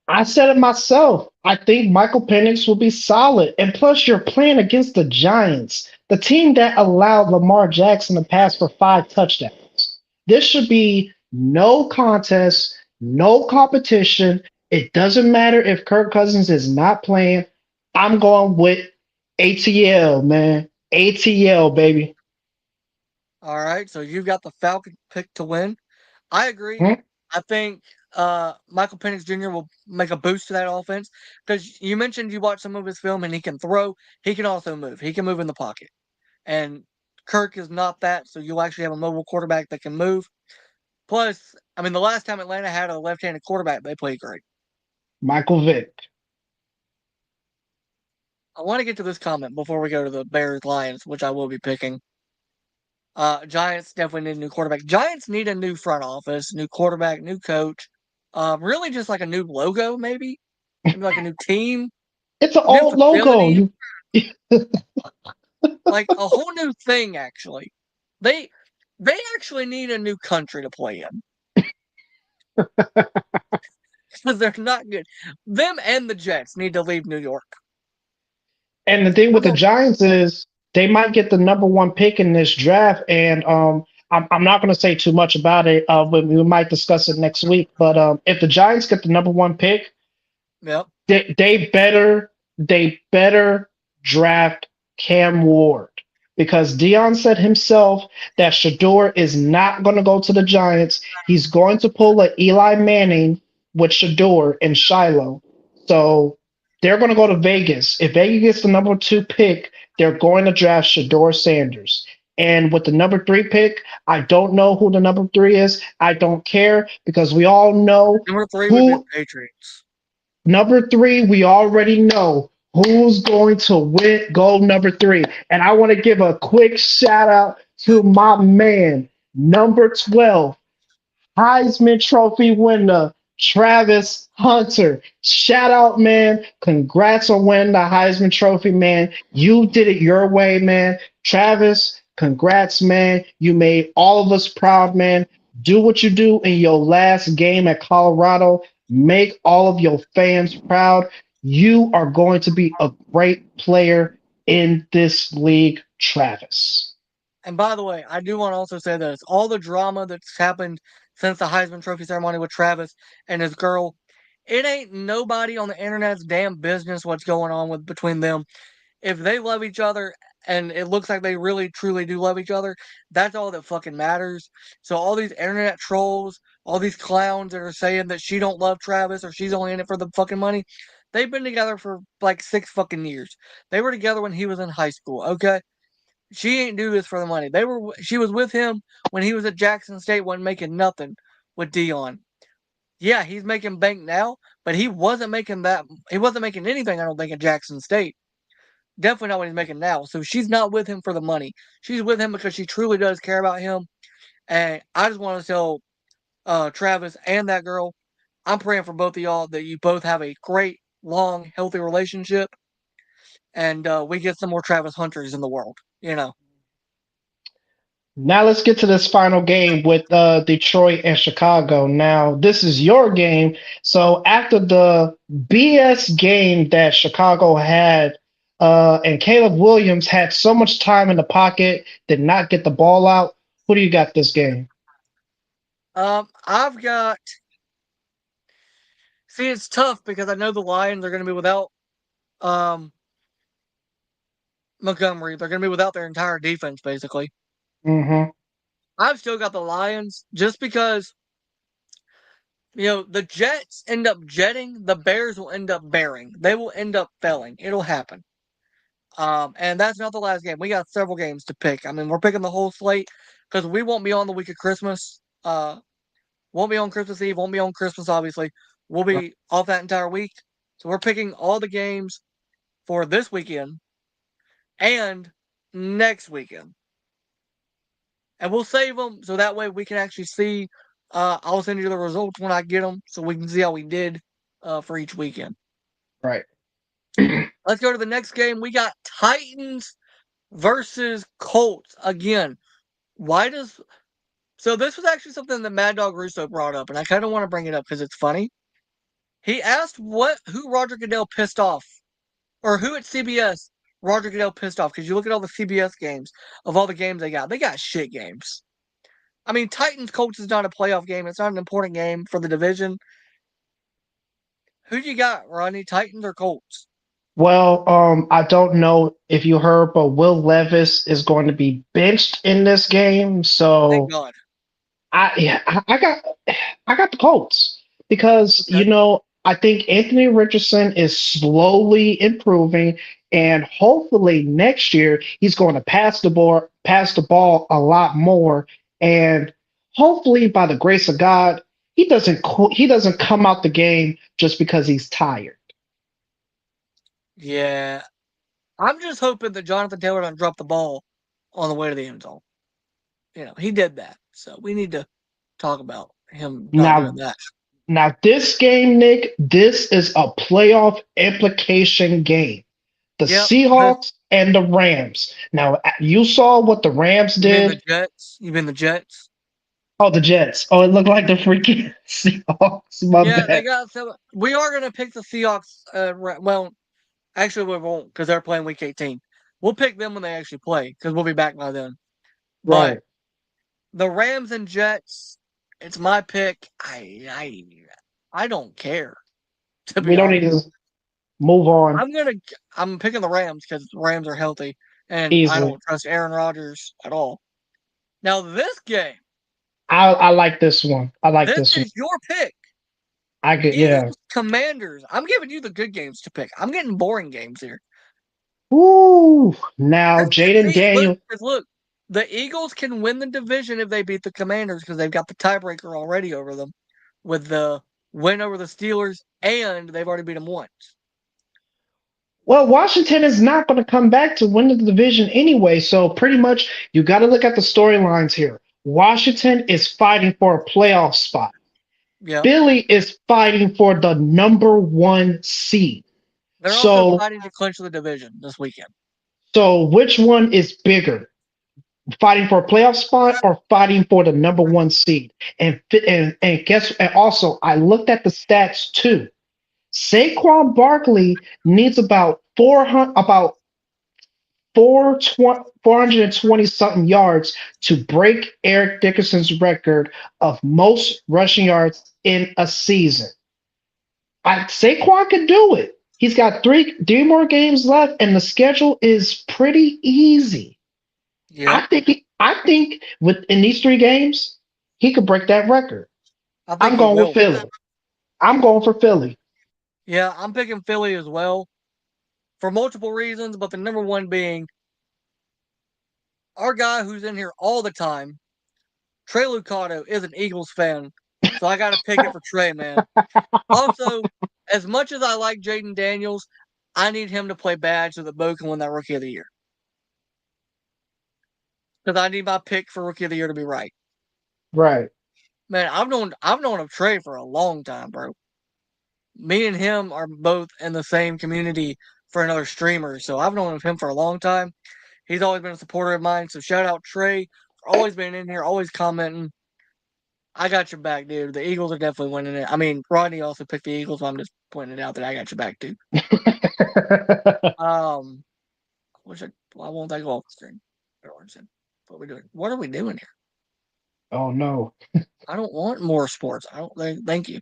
I said it myself. I think Michael Penix will be solid. And plus, you're playing against the Giants, the team that allowed Lamar Jackson to pass for 5 touchdowns. This should be no contest, no competition. It doesn't matter if Kirk Cousins is not playing. I'm going with ATL, man. ATL, baby. All right, so you've got the Falcons pick to win. I agree. Hmm? I think Michael Penix Jr. will make a boost to that offense because you mentioned you watched some of his film and he can throw. He can also move. He can move in the pocket. And Kirk is not that, so you'll actually have a mobile quarterback that can move. Plus, I mean, the last time Atlanta had a left-handed quarterback, they played great. Michael Vick. I want to get to this comment before we go to the Bears Lions, which I will be picking. Giants definitely need a new quarterback. Giants need a new front office, new quarterback, new coach. Really just like a new logo, maybe like a new team, It's an new old logo. facility, You like a whole new thing. Actually, they they actually need a new country to play in because they're not good. Them and the Jets need to leave New York. And the thing with the Number Giants is they might get the number one pick in this draft, and I'm not going to say too much about it. But we might discuss it next week. But if the Giants get the number one pick, Yep. they better draft Cam Ward because Dion said himself that Shador is not going to go to the Giants. He's going to pull a Eli Manning with Shador and Shiloh. So they're going to go to Vegas. If Vegas gets the number two pick, they're going to draft Shador Sanders. And with the number three pick, I don't know who the number three is. I don't care because we all know Number three would be the who Patriots. number three, we already know who's going to win goal number three. And I want to give a quick shout out to my man, number 12, Heisman Trophy winner, Travis Hunter. Shout out, man. Congrats on winning the Heisman Trophy, man. You did it your way, man. Travis, congrats, man. You made all of us proud, man. Do what you do in your last game at Colorado. Make all of your fans proud. You are going to be a great player in this league, Travis. And by the way, I do want to also say this: all the drama that's happened since the Heisman Trophy ceremony with Travis and his girl, it ain't nobody on the internet's damn business what's going on with between them. If they love each other and it looks like they really truly do love each other, that's all that fucking matters. So all these internet trolls, all these clowns that are saying that she don't love Travis or she's only in it for the fucking money, they've been together for like 6 fucking years. They were together when he was in high school, okay? She ain't do this for the money. She was with him when he was at Jackson State, wasn't making nothing with Dion. Yeah, he's making bank now, but he wasn't making that. He wasn't making anything. I don't think at Jackson State. Definitely not what he's making now. So she's not with him for the money. She's with him because she truly does care about him. And I just want to tell Travis and that girl, I'm praying for both of y'all that you both have a great, long, healthy relationship, and we get some more Travis Hunters in the world. You know. Now let's get to this final game with Detroit and Chicago. Now, this is your game. So after the BS game that Chicago had, and Caleb Williams had so much time in the pocket, did not get the ball out. Who do you got this game? I've got. See, it's tough because I know the Lions are going to be without um Montgomery. They're going to be without their entire defense, basically. Hmm. I've still got the Lions just because, the Jets end up jetting, the Bears will end up bearing. They will end up failing. It'll happen. And that's not the last game. We got several games to pick. I mean, we're picking the whole slate because we won't be on the week of Christmas. Won't be on Christmas Eve. Won't be on Christmas, obviously. We'll be off that entire week. So we're picking all the games for this weekend and next weekend. And we'll save them so that way we can actually see. I'll send you the results when I get them so we can see how we did for each weekend. Right. Let's go to the next game. We got Titans versus Colts again. Why does so? This was actually something that Mad Dog Russo brought up, and I kind of want to bring it up because it's funny. He asked who Roger Goodell pissed off, or who at CBS Roger Goodell pissed off. Because you look at all the CBS games of all the games they got shit games. I mean, Titans Colts is not a playoff game. It's not an important game for the division. Who you got, Ronnie? Titans or Colts? Well, I don't know if you heard, but Will Levis is going to be benched in this game. Thank So God. I got the Colts because Okay. I think Anthony Richardson is slowly improving, and hopefully next year he's going to pass the ball a lot more, and hopefully by the grace of God he doesn't come out the game just because he's tired. Yeah. I'm just hoping that Jonathan Taylor doesn't drop the ball on the way to the end zone. He did that. So we need to talk about him not doing Now that. Now, this game, Nick, this is a playoff implication game. The Yep. Seahawks and the Rams. Now, you saw what the Rams You mean the did. Jets? You mean the Jets? Oh, the Jets. Oh, it looked like the freaking Seahawks. My Yeah, they bad. got some. We are going to pick the Seahawks. Well, actually, we won't because they're playing Week 18. We'll pick them when they actually play because we'll be back by then. But Right. the Rams and Jets, it's my pick. I don't care, to We be don't need honest. to move on I'm picking the Rams because the Rams are healthy and I easily. don't trust Aaron Rodgers at all. Now this game, I like this one. I like this this one. is your pick. I could, yeah. Eagles Commanders. I'm giving you the good games to pick. I'm getting boring games here. Ooh. Now, Jaden Daniel. Look, the Eagles can win the division if they beat the Commanders because they've got the tiebreaker already over them with the win over the Steelers, and they've already beat them once. Well, Washington is not going to come back to win the division anyway. So pretty much you got to look at the storylines here. Washington is fighting for a playoff spot. Yeah. Philly is fighting for the number one seed. They're also So, fighting to clinch the division this weekend. so which one is bigger? Fighting for a playoff spot or fighting for the number one seed? And also I looked at the stats too. Saquon Barkley needs about 420 something yards to break Eric Dickerson's record of most rushing yards in a season. Saquon can do it. He's got three more games left, and the schedule is pretty easy. Yeah. I think within these 3 games, he could break that record. I think I'm he going with will. Philly. I'm going for Philly. Yeah, I'm picking Philly as well for multiple reasons, but the number one being our guy who's in here all the time, Trey Lucado, is an Eagles fan. So I got to pick it for Trey, man. Also, as much as I like Jaden Daniels, I need him to play bad so that Bo can win that Rookie of the Year. Because I need my pick for Rookie of the Year to be right. Right. Man, I've known of Trey for a long time, bro. Me and him are both in the same community for another streamer, so I've known of him for a long time. He's always been a supporter of mine, so shout out Trey for always being in here, always commenting. I got your back, dude. The Eagles are definitely winning it. I mean, Rodney also picked the Eagles, so I'm just pointing out that I got your back too. Why won't I go off the screen? What are we doing? What are we doing here? Oh no. I don't want more sports. I don't. Thank you.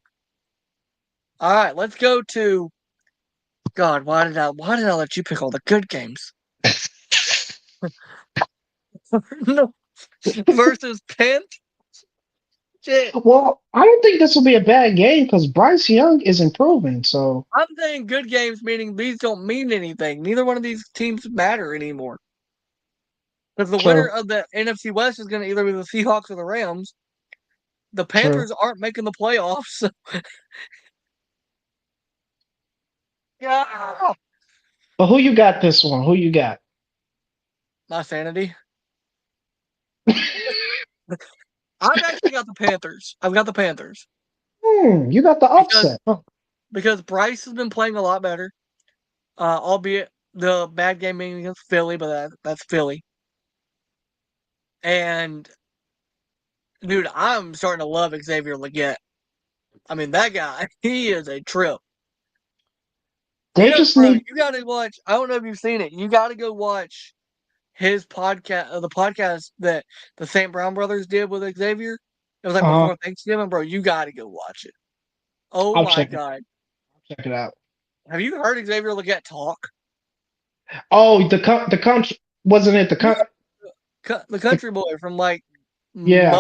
All right, let's go to. God, why did I let you pick all the good games? No, versus Penn. Shit. Well, I don't think this will be a bad game because Bryce Young is improving. So I'm saying good games, meaning these don't mean anything. Neither one of these teams matter anymore. Because the winner true, of the NFC West is going to either be the Seahawks or the Rams. The true. Panthers aren't making the playoffs. Yeah. But who you got this one? Who you got? My sanity. I've actually got the Panthers. I've got the Panthers. You got the upset. Because Bryce has been playing a lot better. Albeit the bad game being against Philly, but that's Philly. And dude, I'm starting to love Xavier Legette. I mean, that guy, he is a trip. They just Bro, need. you got to watch. I don't know if you've seen it. You got to go watch his podcast, the podcast that the St. Brown brothers did with Xavier. It was like Uh, before Thanksgiving, bro. You got to go watch it. Oh I'll my check it. god, Check it out. Have you heard Xavier Leggett talk? Oh, the country wasn't it Yeah, the the country boy from like yeah.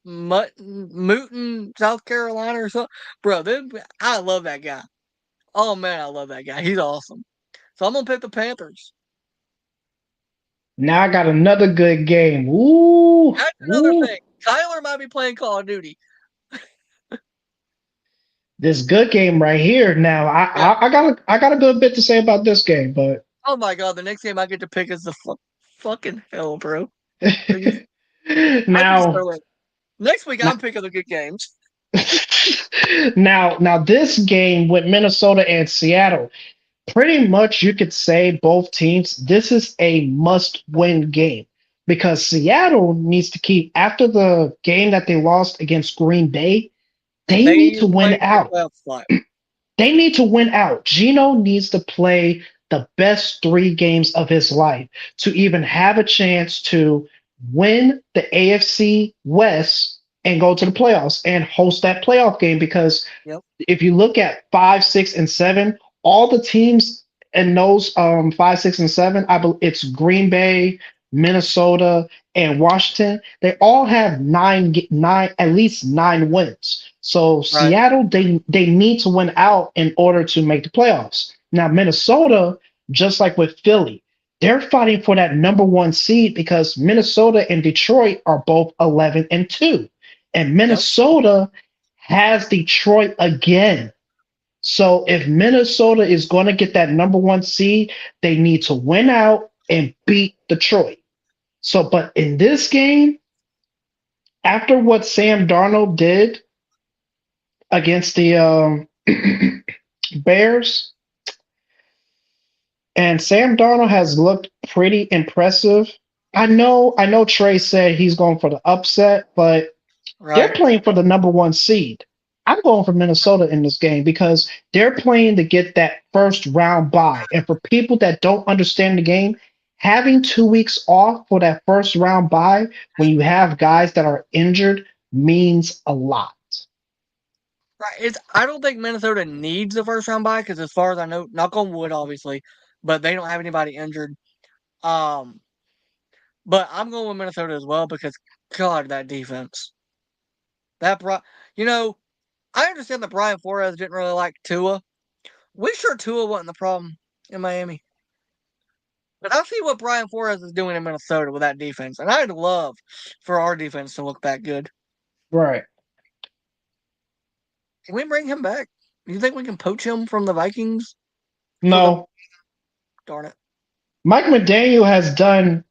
Mooton, South Carolina or something. Bro, I love that guy. Oh man, I love that guy. He's awesome. So I'm gonna pick the Panthers. Now I got another good game. Ooh, That's another ooh. thing. Tyler might be playing Call of Duty. This good game right here. Now Yeah. I got a good bit to say about this game, but Oh my god, the next game I get to pick is the fucking hell, bro. I just now start like, next week I'm picking the good games. now this game with Minnesota and Seattle, pretty much you could say both teams, this is a must-win game because Seattle needs to keep after the game that they lost against Green Bay, they need They to win play for out. playoff spot. They need to win out. Gino needs to play the best 3 games of his life to even have a chance to win the AFC West and go to the playoffs and host that playoff game. Because Yep. if you look at 5, 6, and 7, all the teams in those 5, 6, and 7, I believe it's Green Bay, Minnesota, and Washington. They all have nine, at least 9 wins. So Right. Seattle, they need to win out in order to make the playoffs. Now Minnesota, just like with Philly, they're fighting for that number 1 seed because Minnesota and Detroit are both 11-2, and Yep. Minnesota has Detroit again. So if Minnesota is going to get that number 1 seed, they need to win out and beat Detroit. So, but in this game, after what Sam Darnold did against the Bears, and Sam Darnold has looked pretty impressive. I know Trey said he's going for the upset, but they're Right. playing for the number 1 seed. I'm going for Minnesota in this game because they're playing to get that first round bye. And for people that don't understand the game, having 2 weeks off for that first round bye when you have guys that are injured means a lot. Right. I don't think Minnesota needs the first round bye because, as far as I know, knock on wood, obviously, but they don't have anybody injured. Um, but I'm going with Minnesota as well because, God, that defense. You know, I understand that Brian Flores didn't really like Tua. We sure Tua wasn't the problem in Miami. But I see what Brian Flores is doing in Minnesota with that defense, and I'd love for our defense to look that good. Right. Can we bring him back? Do you think we can poach him from the Vikings? No, Darn it. Mike McDaniel has done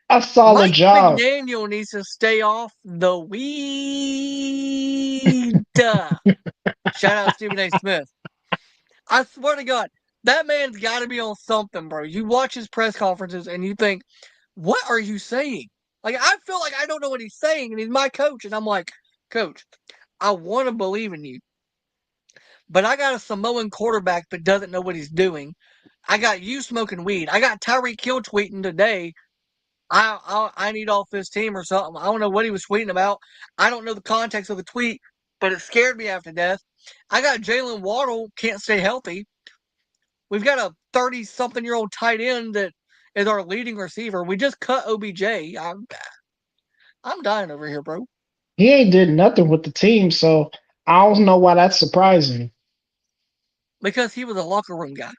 a solid Mike job. McDaniel needs to stay off the weed. Shout out Stephen A. Smith. I swear to God, that man's got to be on something, bro. You watch his press conferences and you think, what are you saying? Like, I feel like I don't know what he's saying, and he's my coach. And I'm like, Coach, I want to believe in you, but I got a Samoan quarterback that doesn't know what he's doing. I got you smoking weed. I got Tyreek Hill tweeting today. I need off this team or something. I don't know what he was tweeting about. I don't know the context of the tweet, but it scared me after death. I got Jalen Waddle can't stay healthy. We've got a 30-something-year-old tight end that is our leading receiver. We just cut OBJ. I'm dying over here, bro. He ain't did nothing with the team, so I don't know why that's surprising. Because he was a locker room guy.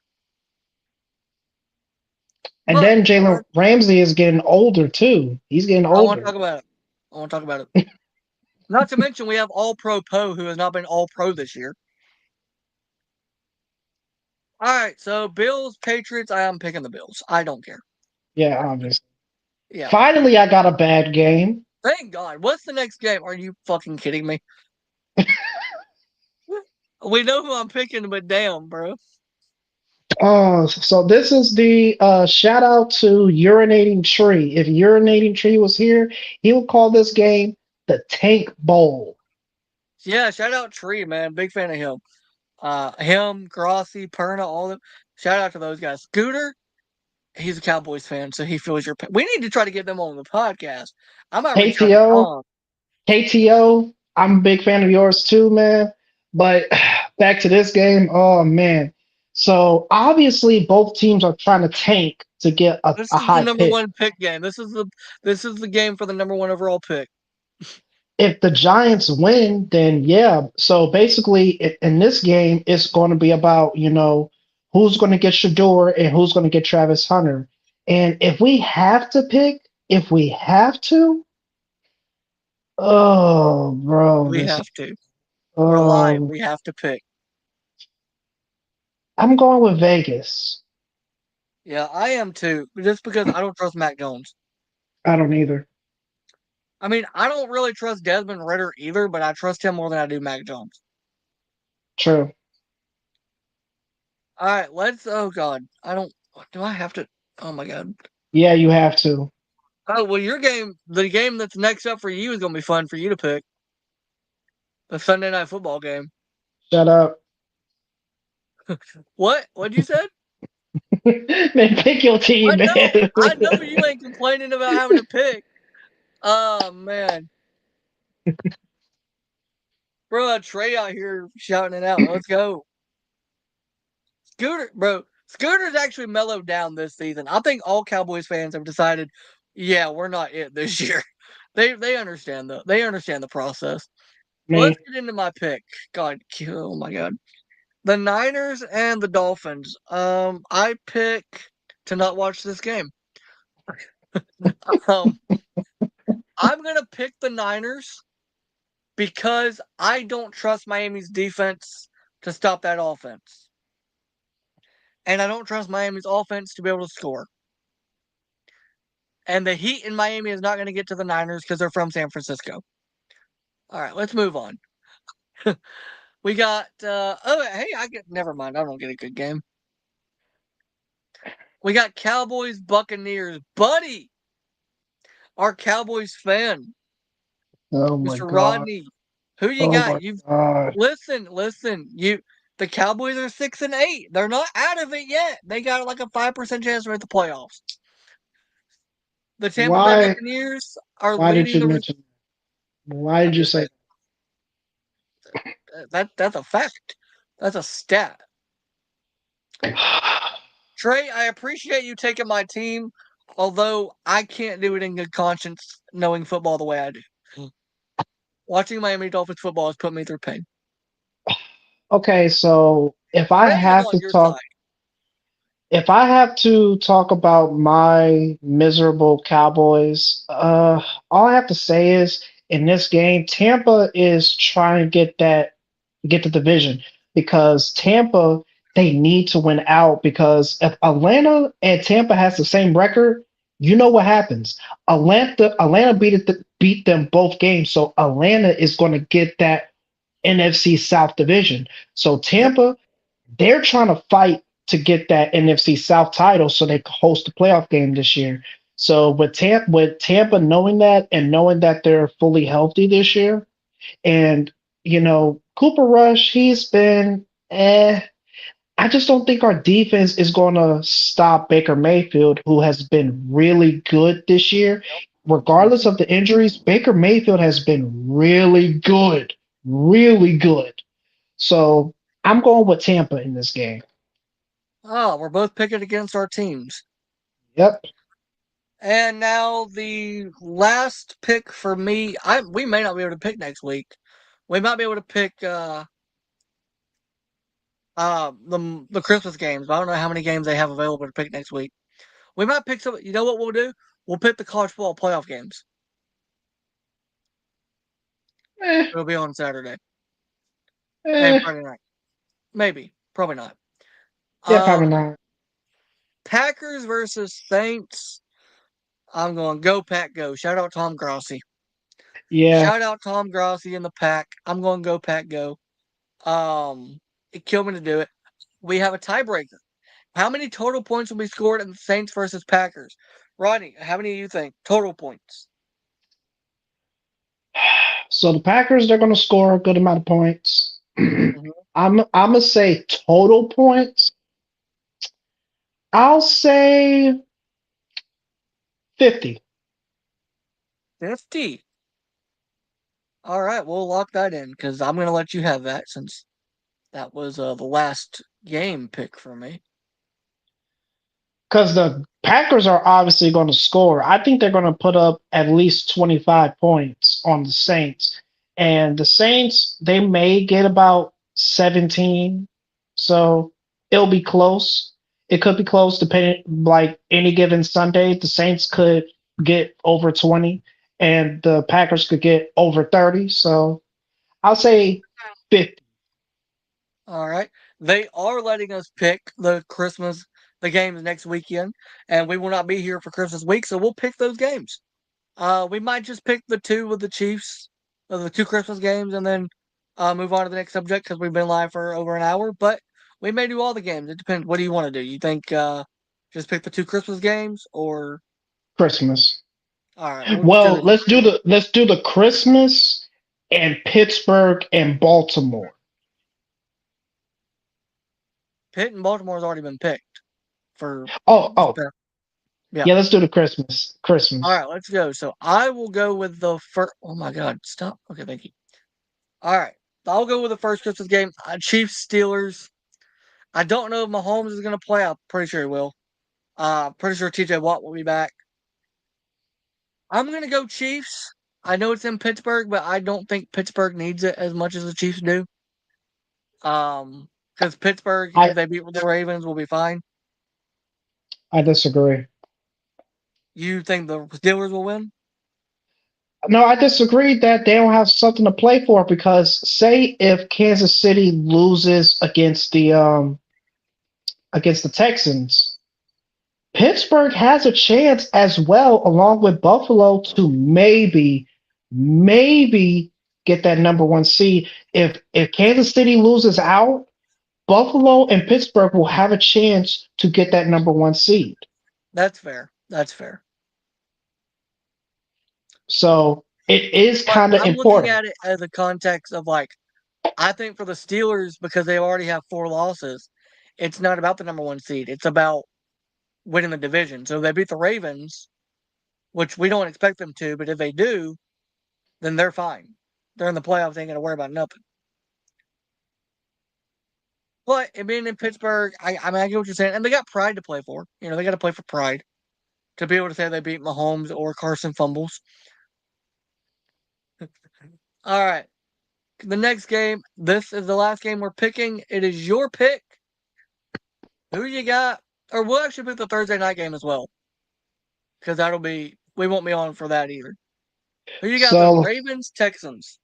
And But then Jalen Ramsey is getting older too. He's getting older. I want to talk about it. Not to mention we have All Pro Poe, who has not been All Pro this year. All right, so Bills, Patriots. I am picking the Bills. I don't care. Yeah, obviously. Yeah. Finally, I got a bad game. Thank God. What's the next game? Are you fucking kidding me? We know who I'm picking, but damn, bro. Oh, so this is the shout out to Urinating Tree. If Urinating Tree was here, he would call this game the Tank Bowl. Yeah, shout out Tree, man. Big fan of him. Him, Grossi, Perna, all of them. Shout out to those guys. Scooter, he's a Cowboys fan, so he feels your pain. We need to try to get them on the podcast. I might reach out to KTO, I'm a big fan of yours too, man. But back to this game. Oh man. So obviously both teams are trying to tank to get This a is the high number pick. one pick game. This is the game for the number one overall pick. If the Giants win, then yeah. So basically, in this game, it's going to be about who's going to get Shador and who's going to get Travis Hunter. And if we have to pick, if we have to, oh, bro, We this. have to. We're live. Um, We have to pick. I'm going with Vegas. Yeah, I am too. Just because I don't trust Mac Jones. I don't either. I mean, I don't really trust Desmond Ritter either, but I trust him more than I do Mac Jones. True. All right, let's. Oh God, I don't. Do I have to? Oh my God. Yeah, you have to. Oh well, the game that's next up for you is gonna be fun for you to pick. The Sunday night football game. Shut up. What? What'd you say? Man, pick your team, man. I know you ain't complaining about having to pick. Oh man, bro, Trey out here shouting it out. Let's go, Scooter, bro. Scooter's actually mellowed down this season. I think all Cowboys fans have decided, yeah, we're not it this year. They understand the process. Me. Let's get into my pick. God, oh my God, the Niners and the Dolphins. I pick to not watch this game. Um, I'm gonna pick the Niners because I don't trust Miami's defense to stop that offense. And I don't trust Miami's offense to be able to score. And the heat in Miami is not going to get to the Niners because they're from San Francisco. All right, let's move on. We got hey, never mind. I don't get a good game. We got Cowboys Buccaneers. Buddy, our Cowboys fan, Oh my Mr. God. Rodney. Who you Oh got? my You God. listen. The Cowboys are 6-8. They're not out of it yet. They got like a 5% chance to make the playoffs. The Tampa Bay Why? Buccaneers are Why did leading you the. mention? Why I'm did you just say? saying that's a fact. That's a stat. Trey, I appreciate you taking my team, although I can't do it in good conscience knowing football the way I do. Watching Miami Dolphins football has put me through pain. Okay, so Trey is on your side. if I have to talk about my miserable Cowboys, all I have to say is in this game, Tampa is trying to get the division because Tampa they need to win out because if Atlanta and Tampa has the same record, you know what happens. Atlanta beat them both games, so Atlanta is going to get that NFC South division. So Yep. Tampa, they're trying to fight to get that NFC South title so they can host the playoff game this year. So with Tampa knowing that and knowing that they're fully healthy this year, and Cooper Rush, he's been I just don't think our defense is going to stop Baker Mayfield, who has been really good this year. Regardless of the injuries, Baker Mayfield has been really good, really good. So I'm going with Tampa in this game. Oh, we're both picking against our teams. Yep. And now the last pick for me, we may not be able to pick next week. We might be able to pick the Christmas games, but I don't know how many games they have available to pick next week. We might pick some. You know what we'll do? We'll pick the college football playoff games. Eh, It'll be on Saturday and eh. Friday night. Maybe, probably not. Yeah, probably Um, not. Packers versus Saints. I'm going go Pack go. Shout out Tom Grossi. Yeah. Shout out Tom Grossi in the Pack. I'm going go Pack go. It killed me to do it. We have a tiebreaker. How many total points will be scored in the Saints versus Packers? Rodney, how many do you think total points? So the Packers, they're going to score a good amount of points. Mhm. I'm gonna say total points. I'll say 50. 50. All right, we'll lock that in because I'm going to let you have that since That was the last game pick for me. Because the Packers are obviously going to score. I think they're going to put up at least 25 points on the Saints. And the Saints, they may get about 17. So it'll be close. It could be close depending, like any given Sunday. The Saints could get over 20 and the Packers could get over 30. So I'll say 50. All right. They are letting us pick the games next weekend, and we will not be here for Christmas week, so we'll pick those games. We might just pick the two with the Chiefs, the two Christmas games, and then move on to the next subject because we've been live for over an hour. But we may do all the games. It depends. What do you want to do? You think just pick the two Christmas games, or Christmas. all right? We'll just do Well, the let's do the Christmas and Pittsburgh and Baltimore. Pitt and Baltimore's already been picked for. Oh, Yeah. yeah. Let's do the Christmas. All Christmas. right, let's go. So I will go with the first. Oh my God! Stop. Okay, thank you. All right, I'll go with the first Christmas game. Chiefs Steelers. I don't know if Mahomes is going to play. I'm pretty sure he will. Pretty sure T.J. Watt will be back. I'm going to go Chiefs. I know it's in Pittsburgh, but I don't think Pittsburgh needs it as much as the Chiefs do. Because Pittsburgh, if I they beat the Ravens, will be fine. I disagree. You think the Steelers will win? No, I disagree that they don't have something to play for because say if Kansas City loses against the Texans, Pittsburgh has a chance as well, along with Buffalo, to maybe get that number one seed. If Kansas City loses out, Buffalo and Pittsburgh will have a chance to get that number one seed. That's fair. That's fair. So it is But kind of I'm looking important. at it as a context of like, I think for the Steelers, because they already have 4 losses, it's not about the number one seed. It's about winning the division. So if they beat the Ravens, which we don't expect them to, but if they do, then they're fine. They're in the playoffs, they ain't got to worry about nothing. But it being in Pittsburgh, I mean, I get what you're saying. And they got pride to play for. You know, they got to play for pride to be able to say they beat Mahomes or Carson fumbles. All right. The next game, this is the last game we're picking. It is your pick. Who you got? Or we'll actually pick the Thursday night game as well. Because we won't be on for that either. Who you got though? So Ravens, Texans.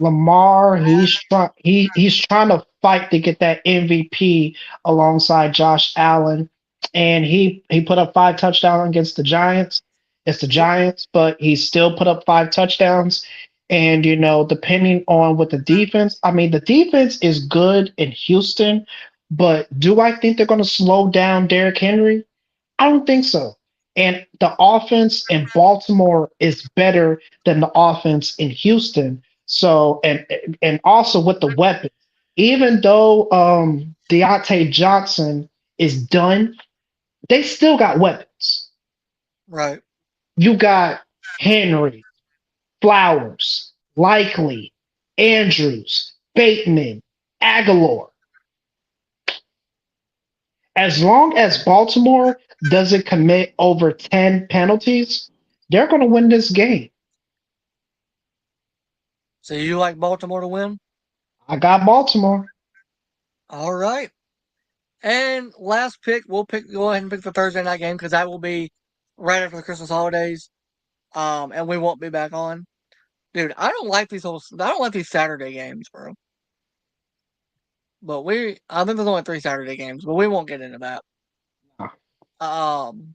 Lamar, he's trying to fight to get that MVP alongside Josh Allen, and he put up 5 touchdowns against the Giants. It's the Yep. Giants, but he still put up 5 touchdowns. And depending on what the defense, I mean, the defense is good in Houston, but do I think they're going to slow down Derrick Henry? I don't think so. And the offense in Baltimore is better than the offense in Houston. So and also with the weapons, even though Deontay Johnson is done, they still got weapons. Right. You got Henry, Flowers, Likely, Andrews, Bateman, Aguilar. As long as Baltimore doesn't commit over 10 penalties, they're going to win this game. So you like Baltimore to win? I got Baltimore. All right. And last pick, go ahead and pick the Thursday night game because that will be right after the Christmas holidays. And we won't be back on. Dude, I don't like these Saturday games, bro. But I think there's only 3 Saturday games, but we won't get into that. Um,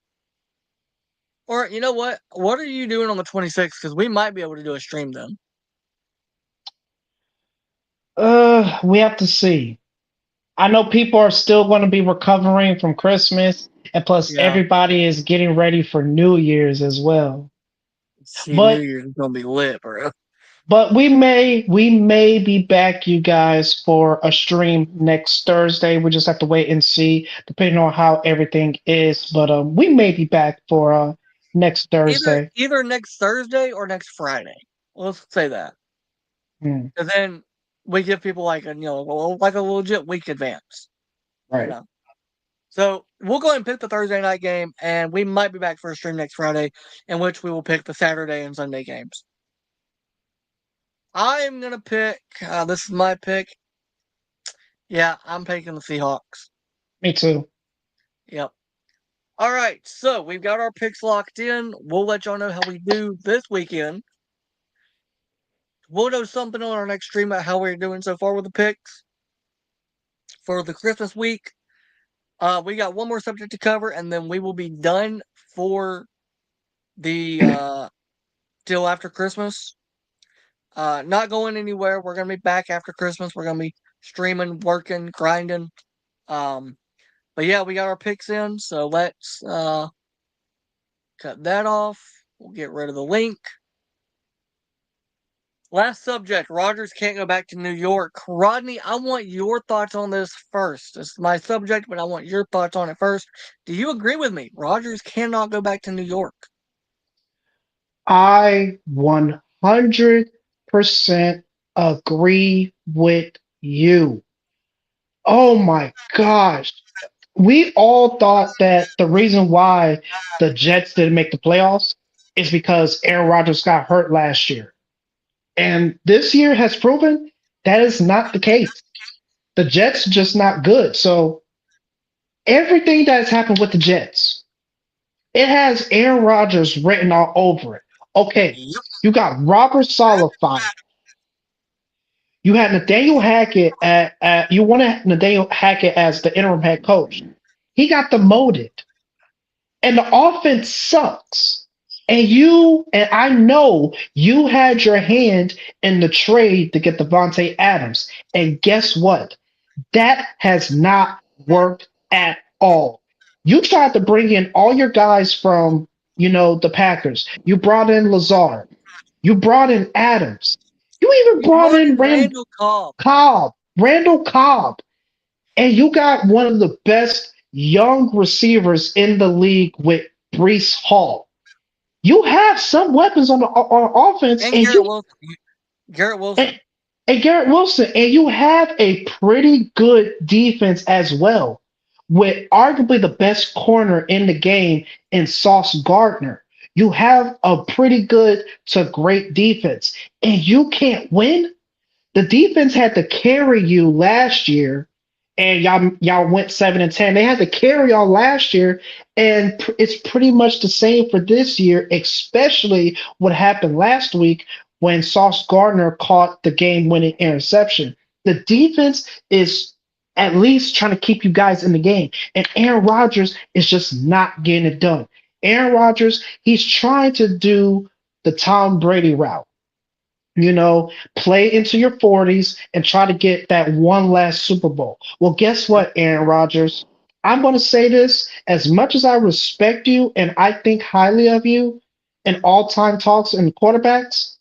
or you know what? What are you doing on the 26th? Because we might be able to do a stream then. We have to see. I know people are still going to be recovering from Christmas, and plus Yeah. everybody is getting ready for New Year's as well. See, New But Year's is gonna be lit, bro. but we may be back, you guys, for a stream next Thursday. We just have to wait and see, depending on how everything is. But we may be back for next Thursday. Either next Thursday or next Friday. Let's say that. Hmm. And then we give people like a like a legit week advance. You Right. know. So we'll go ahead and pick the Thursday night game, and we might be back for a stream next Friday, in which we will pick the Saturday and Sunday games. I am gonna pick. This is my pick. Yeah, I'm picking the Seahawks. Me too. Yep. All right, so we've got our picks locked in. We'll let y'all know how we do this weekend. We'll know something on our next stream about how we're doing so far with the picks for the Christmas week. We got one more subject to cover, and then we will be done for the till after Christmas. Not going anywhere. We're gonna be back after Christmas. We're gonna be streaming, working, grinding. But yeah, we got our picks in, so let's cut that off. We'll get rid of the link. Last subject. Rodgers can't go back to New York. Rodney, I want your thoughts on this first. It's my subject, but I want your thoughts on it first. Do you agree with me? Rodgers cannot go back to New York. I 100% agree with you. Oh my gosh. We all thought that the reason why the Jets didn't make the playoffs is because Aaron Rodgers got hurt last year. And this year has proven that is not the case. The Jets are just not good. So everything that has happened with the Jets, it has Aaron Rodgers written all over it. Okay, Yep. you got Robert Saleh fired. You had Nathaniel Hackett you wanted Nathaniel Hackett as the interim head coach. He got demoted. And the offense sucks. And I know you had your hand in the trade to get Devontae Adams. And guess what? That has not worked at all. You tried to bring in all your guys from, the Packers. You brought in Lazard. You brought in Adams. You even You brought brought in in Randall Cobb. Randall Cobb. And you got one of the best young receivers in the league with Brees Hall. You have some weapons on offense, And and Garrett you Wilson. Garrett Wilson. and, and Garrett Wilson, and you have a pretty good defense as well, with arguably the best corner in the game in Sauce Gardner. You have a pretty good to great defense, and you can't win. The defense had to carry you last year, and y'all went 7-10. They had to carry y'all last year, and it's pretty much the same for this year, especially what happened last week when Sauce Gardner caught the game-winning interception. The defense is at least trying to keep you guys in the game, and Aaron Rodgers is just not getting it done. Aaron Rodgers, he's trying to do the Tom Brady route, play into your 40s and try to get that one last Super Bowl. Well, guess Yep. what, Aaron Rodgers? I'm going to say this as much as I respect you and I think highly of you in all time talks and quarterbacks,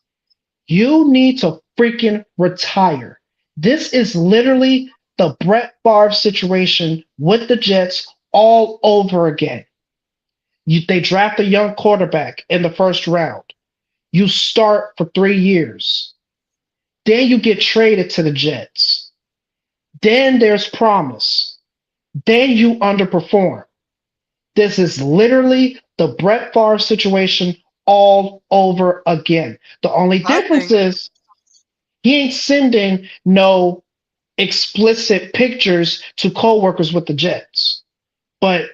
you need to freaking retire. This is literally the Brett Favre situation with the Jets all over again. They draft a young quarterback in the first round. You start for 3 years. Then you get traded to the Jets. Then there's promise. Then you underperform. This is literally the Brett Favre situation all over again. The only I difference think is he ain't sending no explicit pictures to coworkers with the Jets. But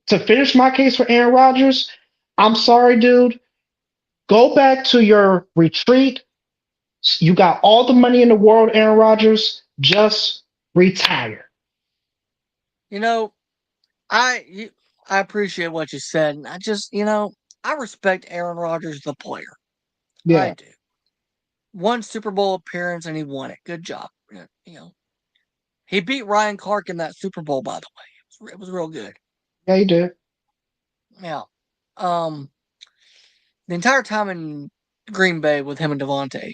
to finish my case for Aaron Rodgers, I'm sorry, dude. Go back to your retreat. You got all the money in the world, Aaron Rodgers. Just retire. you know I appreciate what you said, and I respect Aaron Rodgers, the player. I Yeah, do. One Super Bowl appearance, and he won it. Good job. He beat Ryan Clark in that Super Bowl, by the way. It was real good. yeah, you did. Yeah. Um, the entire time in Green Bay with him and Devontae,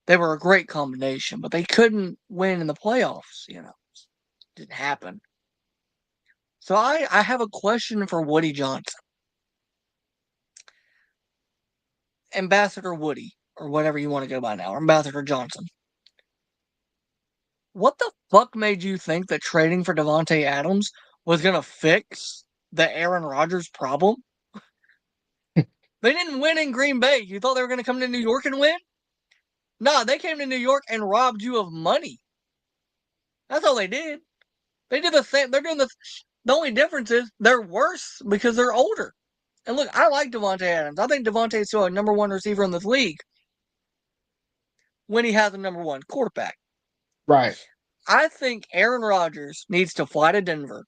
they were a great combination, but they couldn't win in the playoffs. Didn't happen. So I have a question for Woody Johnson, Ambassador Woody, or whatever you want to go by now, Ambassador Johnson. What the fuck made you think that trading for Davante Adams was going to fix the Aaron Rodgers problem? They didn't win in Green Bay. You thought they were going to come to New York and win? Nah, they came to New York and robbed you of money. That's all they did. They did the same. They're doing the only difference is they're worse because they're older. And look, I like Davante Adams. I think Davante is still a number one receiver in this league when he has a number one quarterback. Right. I think Aaron Rodgers needs to fly to Denver.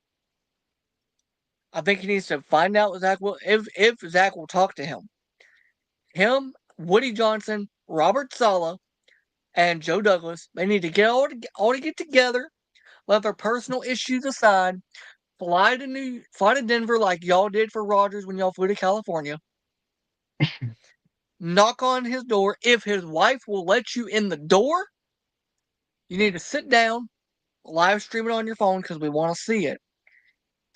I think he needs to find out if Zach will talk to him. Him, Woody Johnson, Robert Saleh, and Joe Douglas. They need to get together, let their personal issues aside, fly to Denver like y'all did for Rodgers when y'all flew to California. Knock on his door. If his wife will let you in the door, you need to sit down, live stream it on your phone because we want to see it,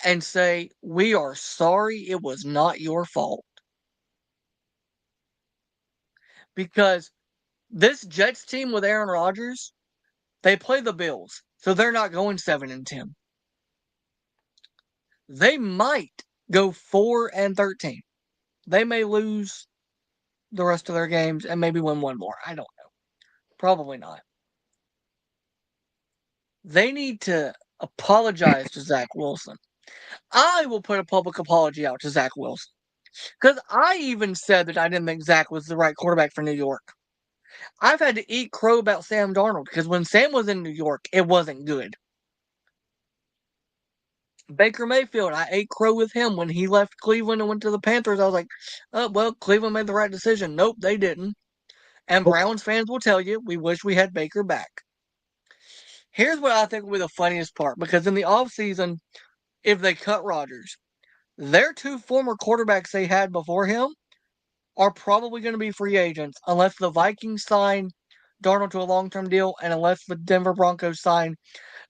and say, "We are sorry, it was not your fault." Because this Jets team with Aaron Rodgers, they play the Bills, so they're not going 7-10. They might go 4-13. They may lose the rest of their games and maybe win one more. I don't know. Probably not. They need to apologize to Zach Wilson. I will put a public apology out to Zach Wilson. Because I even said that I didn't think Zach was the right quarterback for New York. I've had to eat crow about Sam Darnold because when Sam was in New York, it wasn't good. Baker Mayfield, I ate crow with him when he left Cleveland and went to the Panthers. I was like, oh, well, Cleveland made the right decision. Nope, they didn't. And Browns fans will tell you, we wish we had Baker back. Here's what I think will be the funniest part, because in the offseason, if they cut Rodgers, their two former quarterbacks they had before him are probably going to be free agents unless the Vikings sign Darnold to a long-term deal and unless the Denver Broncos sign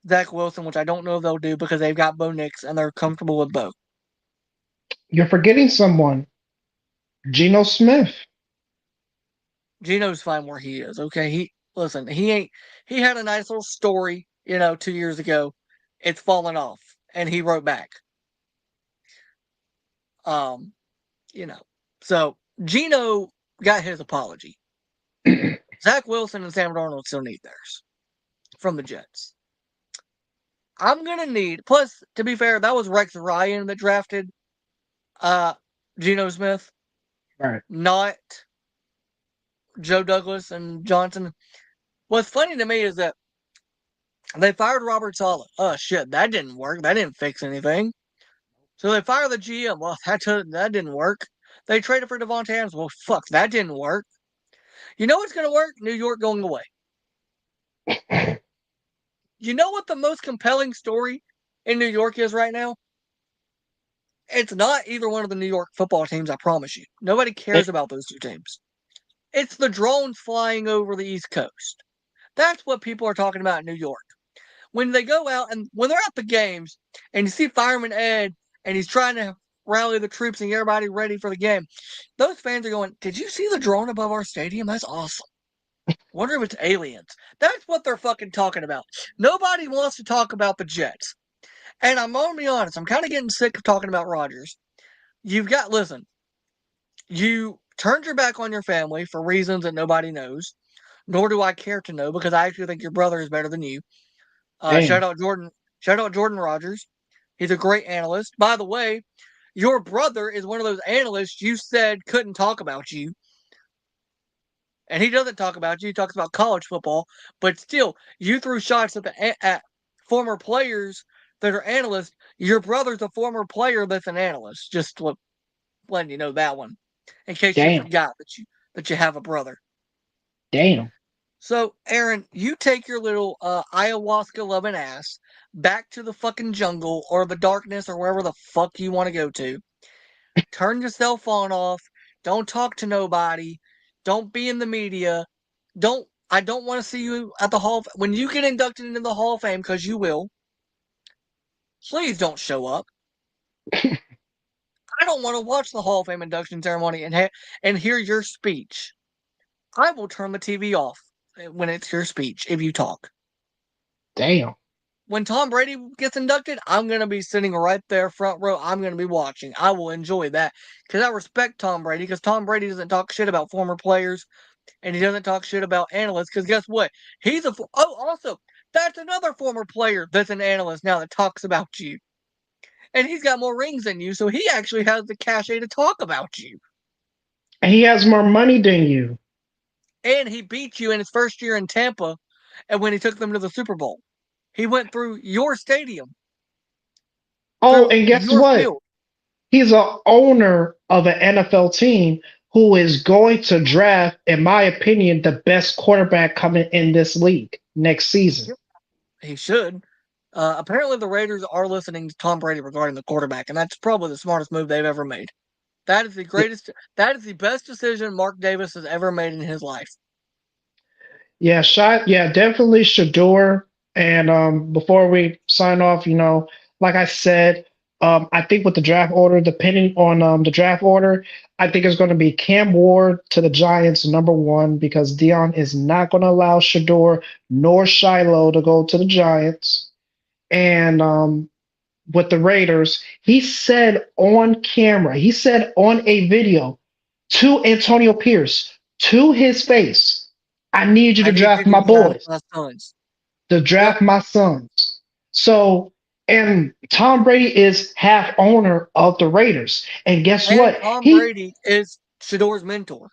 Zach Wilson, which I don't know if they'll do because they've got Bo Nix and they're comfortable with Bo. You're forgetting someone. Geno Smith. Geno's fine where he is. Okay, he had a nice little story, 2 years ago. It's fallen off, and he wrote back. Um, so Geno got his apology. Zach Wilson and Sam Darnold still need theirs from the Jets. I'm gonna need. Plus, to be fair, that was Rex Ryan that drafted Geno Smith, Right. not Joe Douglas and Johnson. What's funny to me is that they fired Robert Saleh. Oh shit, that didn't work. That didn't fix anything. So they fired the GM. Well, that didn't work. They traded for Davante Adams. Well, fuck, that didn't work. You know what's gonna work? New York going away. You know what the most compelling story in New York is right now? It's not either one of the New York football teams, I promise you. Nobody cares about those two teams. It's the drones flying over the East Coast. That's what people are talking about in New York. When they go out and when they're at the games and you see Fireman Ed and he's trying to rally the troops and get everybody ready for the game, those fans are going, "Did you see the drone above our stadium? That's awesome. Wonder if it's aliens." That's what they're fucking talking about. Nobody wants to talk about the Jets. And I'm gonna be honest, I'm kind of getting sick of talking about Rodgers. Listen, you turned your back on your family for reasons that nobody knows, nor do I care to know because I actually think your brother is better than you. Shout out Jordan. Shout out Jordan Rodgers. He's a great analyst. By the way, your brother is one of those analysts you said couldn't talk about you. And he doesn't talk about you. He talks about college football. But still, you threw shots at former players that are analysts. Your brother's a former player that's an analyst. Just letting you know that one, in case you forgot that you have a brother. Damn. So, Aaron, you take your little ayahuasca loving ass back to the fucking jungle or the darkness or wherever the fuck you want to go to. Turn your cell phone off. Don't talk to nobody. Don't be in the media. I don't want to see you at the Hall when you get inducted into the Hall of Fame, because you will. Please don't show up. I don't want to watch the Hall of Fame induction ceremony and hear your speech. I will turn the TV off when it's your speech if you talk. Damn. When Tom Brady gets inducted, I'm going to be sitting right there front row. I'm going to be watching. I will enjoy that because I respect Tom Brady because Tom Brady doesn't talk shit about former players and he doesn't talk shit about analysts because guess what? Also, that's another former player that's an analyst now that talks about you. And he's got more rings than you, so he actually has the cachet to talk about you. And he has more money than you. And he beat you in his first year in Tampa and when he took them to the Super Bowl. He went through your stadium, Oh, through and guess your what? field. He's an owner of an NFL team who is going to draft, in my opinion, the best quarterback coming in this league next season. He should. Apparently, the Raiders are listening to Tom Brady regarding the quarterback, and that's probably the smartest move they've ever made. That is the greatest. That is the best decision Mark Davis has ever made in his life. Yeah, definitely Shador. And before we sign off, like I said, I think with the draft order, depending on the draft order, I think it's going to be Cam Ward to the Giants, number one, because Dion is not going to allow Shador nor Shiloh to go to the Giants. And with the Raiders, he said on camera, he said on a video to Antonio Pierce, to his face, I need you I to need you draft my to draft boys, my sons. to Yep. draft my sons. So, and Tom Brady is half owner of the Raiders. And guess And what? Tom He Brady is Shador's mentor.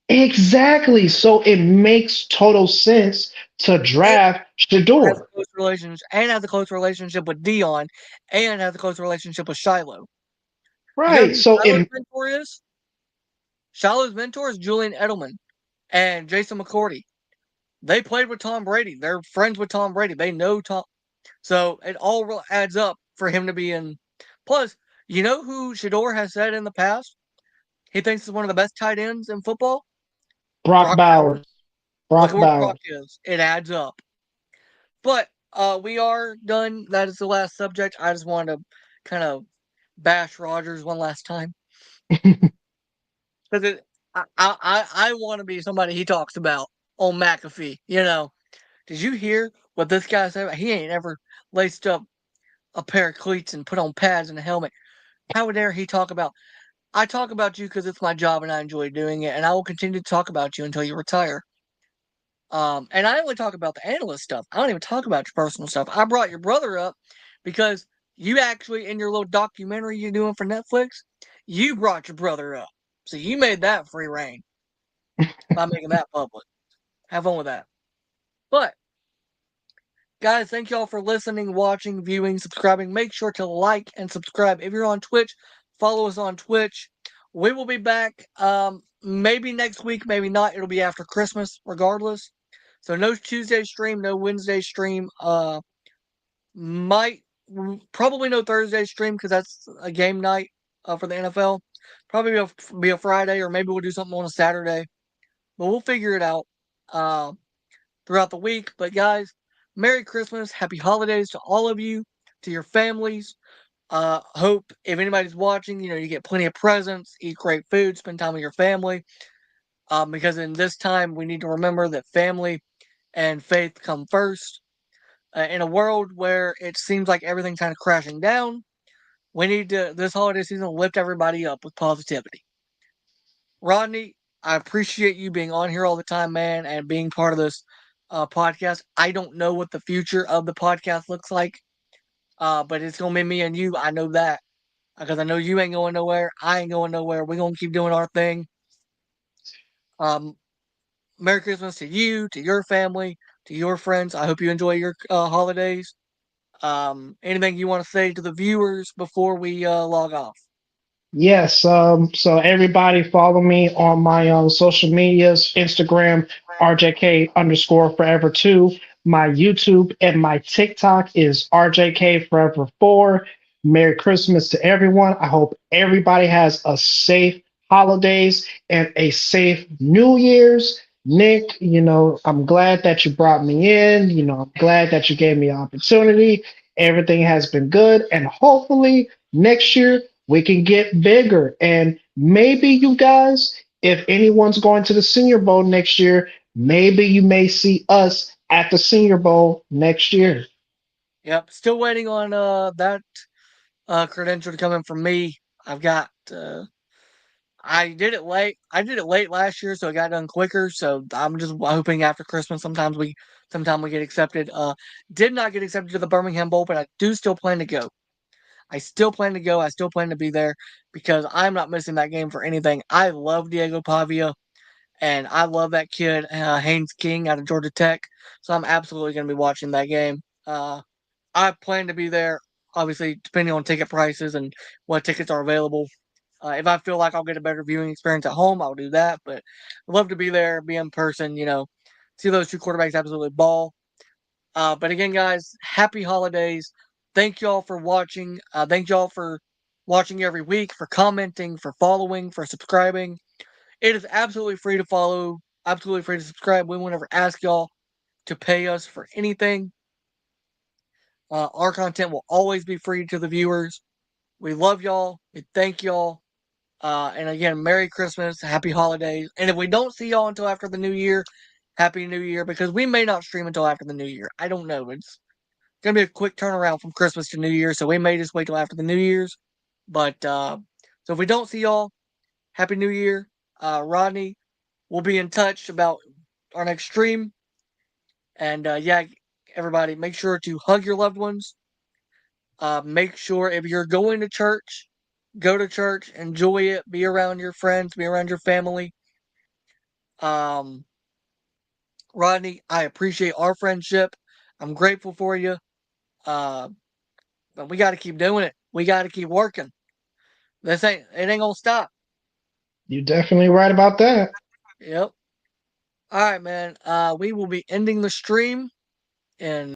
exactly. So it makes total sense to And draft has a Shador. close relationship and has a close relationship with Dion and has a close relationship with Shiloh. You know Right. who So Shiloh's it mentor is? Shiloh's mentor is Julian Edelman and Jason McCourty. They played with Tom Brady. They're friends with Tom Brady. They know Tom. So it all adds up for him to be in. Plus, you know who Shador has said in the past? He thinks he's one of the best tight ends in football? Brock Brock Bowers. Bowers. Look Brock at where Brock Bowers. is. It adds up. But we are done. That is the last subject. I just wanted to kind of bash Rogers one last time because I want to be somebody he talks about on McAfee. Did you hear what this guy said? He ain't ever laced up a pair of cleats and put on pads and a helmet. How dare he talk about? I talk about you because it's my job and I enjoy doing it, and I will continue to talk about you until you retire. And I only talk about the analyst stuff. I don't even talk about your personal stuff. I brought your brother up because you actually, in your little documentary you're doing for Netflix, you brought your brother up. So you made that free reign by making that public. Have fun with that. But, guys, thank y'all for listening, watching, viewing, subscribing. Make sure to like and subscribe. If you're on Twitch, follow us on Twitch. We will be back maybe next week, maybe not. It'll be after Christmas, regardless. So no Tuesday stream, no Wednesday stream. Might probably no Thursday stream because that's a game night for the NFL. Probably be a Friday or maybe we'll do something on a Saturday. But we'll figure it out throughout the week. But guys, Merry Christmas, Happy Holidays to all of you, to your families. Hope if anybody's watching, you get plenty of presents, eat great food, spend time with your family. Because in this time, we need to remember that family and faith come first. In a world where it seems like everything's kind of crashing down, we need to, this holiday season, lift everybody up with positivity. Rodney, I appreciate you being on here all the time, man, and being part of this podcast. I don't know what the future of the podcast looks like, but it's going to be me and you. I know that because I know you ain't going nowhere. I ain't going nowhere. We're going to keep doing our thing. Um, Merry Christmas to you, to your family, to your friends. I hope you enjoy your holidays. Anything you want to say to the viewers before we log off? Yes. So everybody follow me on my social medias, Instagram, RJK underscore forever two. My YouTube and my TikTok is RJK forever four. Merry Christmas to everyone. I hope everybody has a safe holidays and a safe New Year's. Nick, I'm glad that you brought me in. I'm glad that you gave me an opportunity. Everything has been good. And hopefully next year we can get bigger. And maybe you guys, if anyone's going to the Senior Bowl next year, maybe you may see us at the Senior Bowl next year. Yep. Still waiting on that credential to come in from me. I've got I did it late. I did it late last year, so it got done quicker. So I'm just hoping after Christmas, sometime we get accepted. Did not get accepted to the Birmingham Bowl, but I do still plan to go. I still plan to go. I still plan to be there because I'm not missing that game for anything. I love Diego Pavia, and I love that kid Haynes King out of Georgia Tech. So I'm absolutely going to be watching that game. I plan to be there. Obviously, depending on ticket prices and what tickets are available. If I feel like I'll get a better viewing experience at home, I'll do that. But I'd love to be there, be in person, see those two quarterbacks absolutely ball. But again, guys, happy holidays. Thank y'all for watching. Thank y'all for watching every week, for commenting, for following, for subscribing. It is absolutely free to follow, absolutely free to subscribe. We won't ever ask y'all to pay us for anything. Our content will always be free to the viewers. We love y'all. We thank y'all. And again, Merry Christmas, Happy Holidays. And if we don't see y'all until after the New Year, Happy New Year, because we may not stream until after the New Year. I don't know. It's going to be a quick turnaround from Christmas to New Year, so we may just wait till after the New Year's. But so if we don't see y'all, Happy New Year. Rodney, we'll be in touch about our next stream. And yeah, everybody, make sure to hug your loved ones. Make sure if you're going to church, go to church, enjoy it, be around your friends, be around your family. Um, Rodney, I appreciate our friendship. I'm grateful for you. Uh, but we got to keep doing it. We got to keep working. It ain't gonna stop. You're definitely right about that. Yep. All right, man. We will be ending the stream in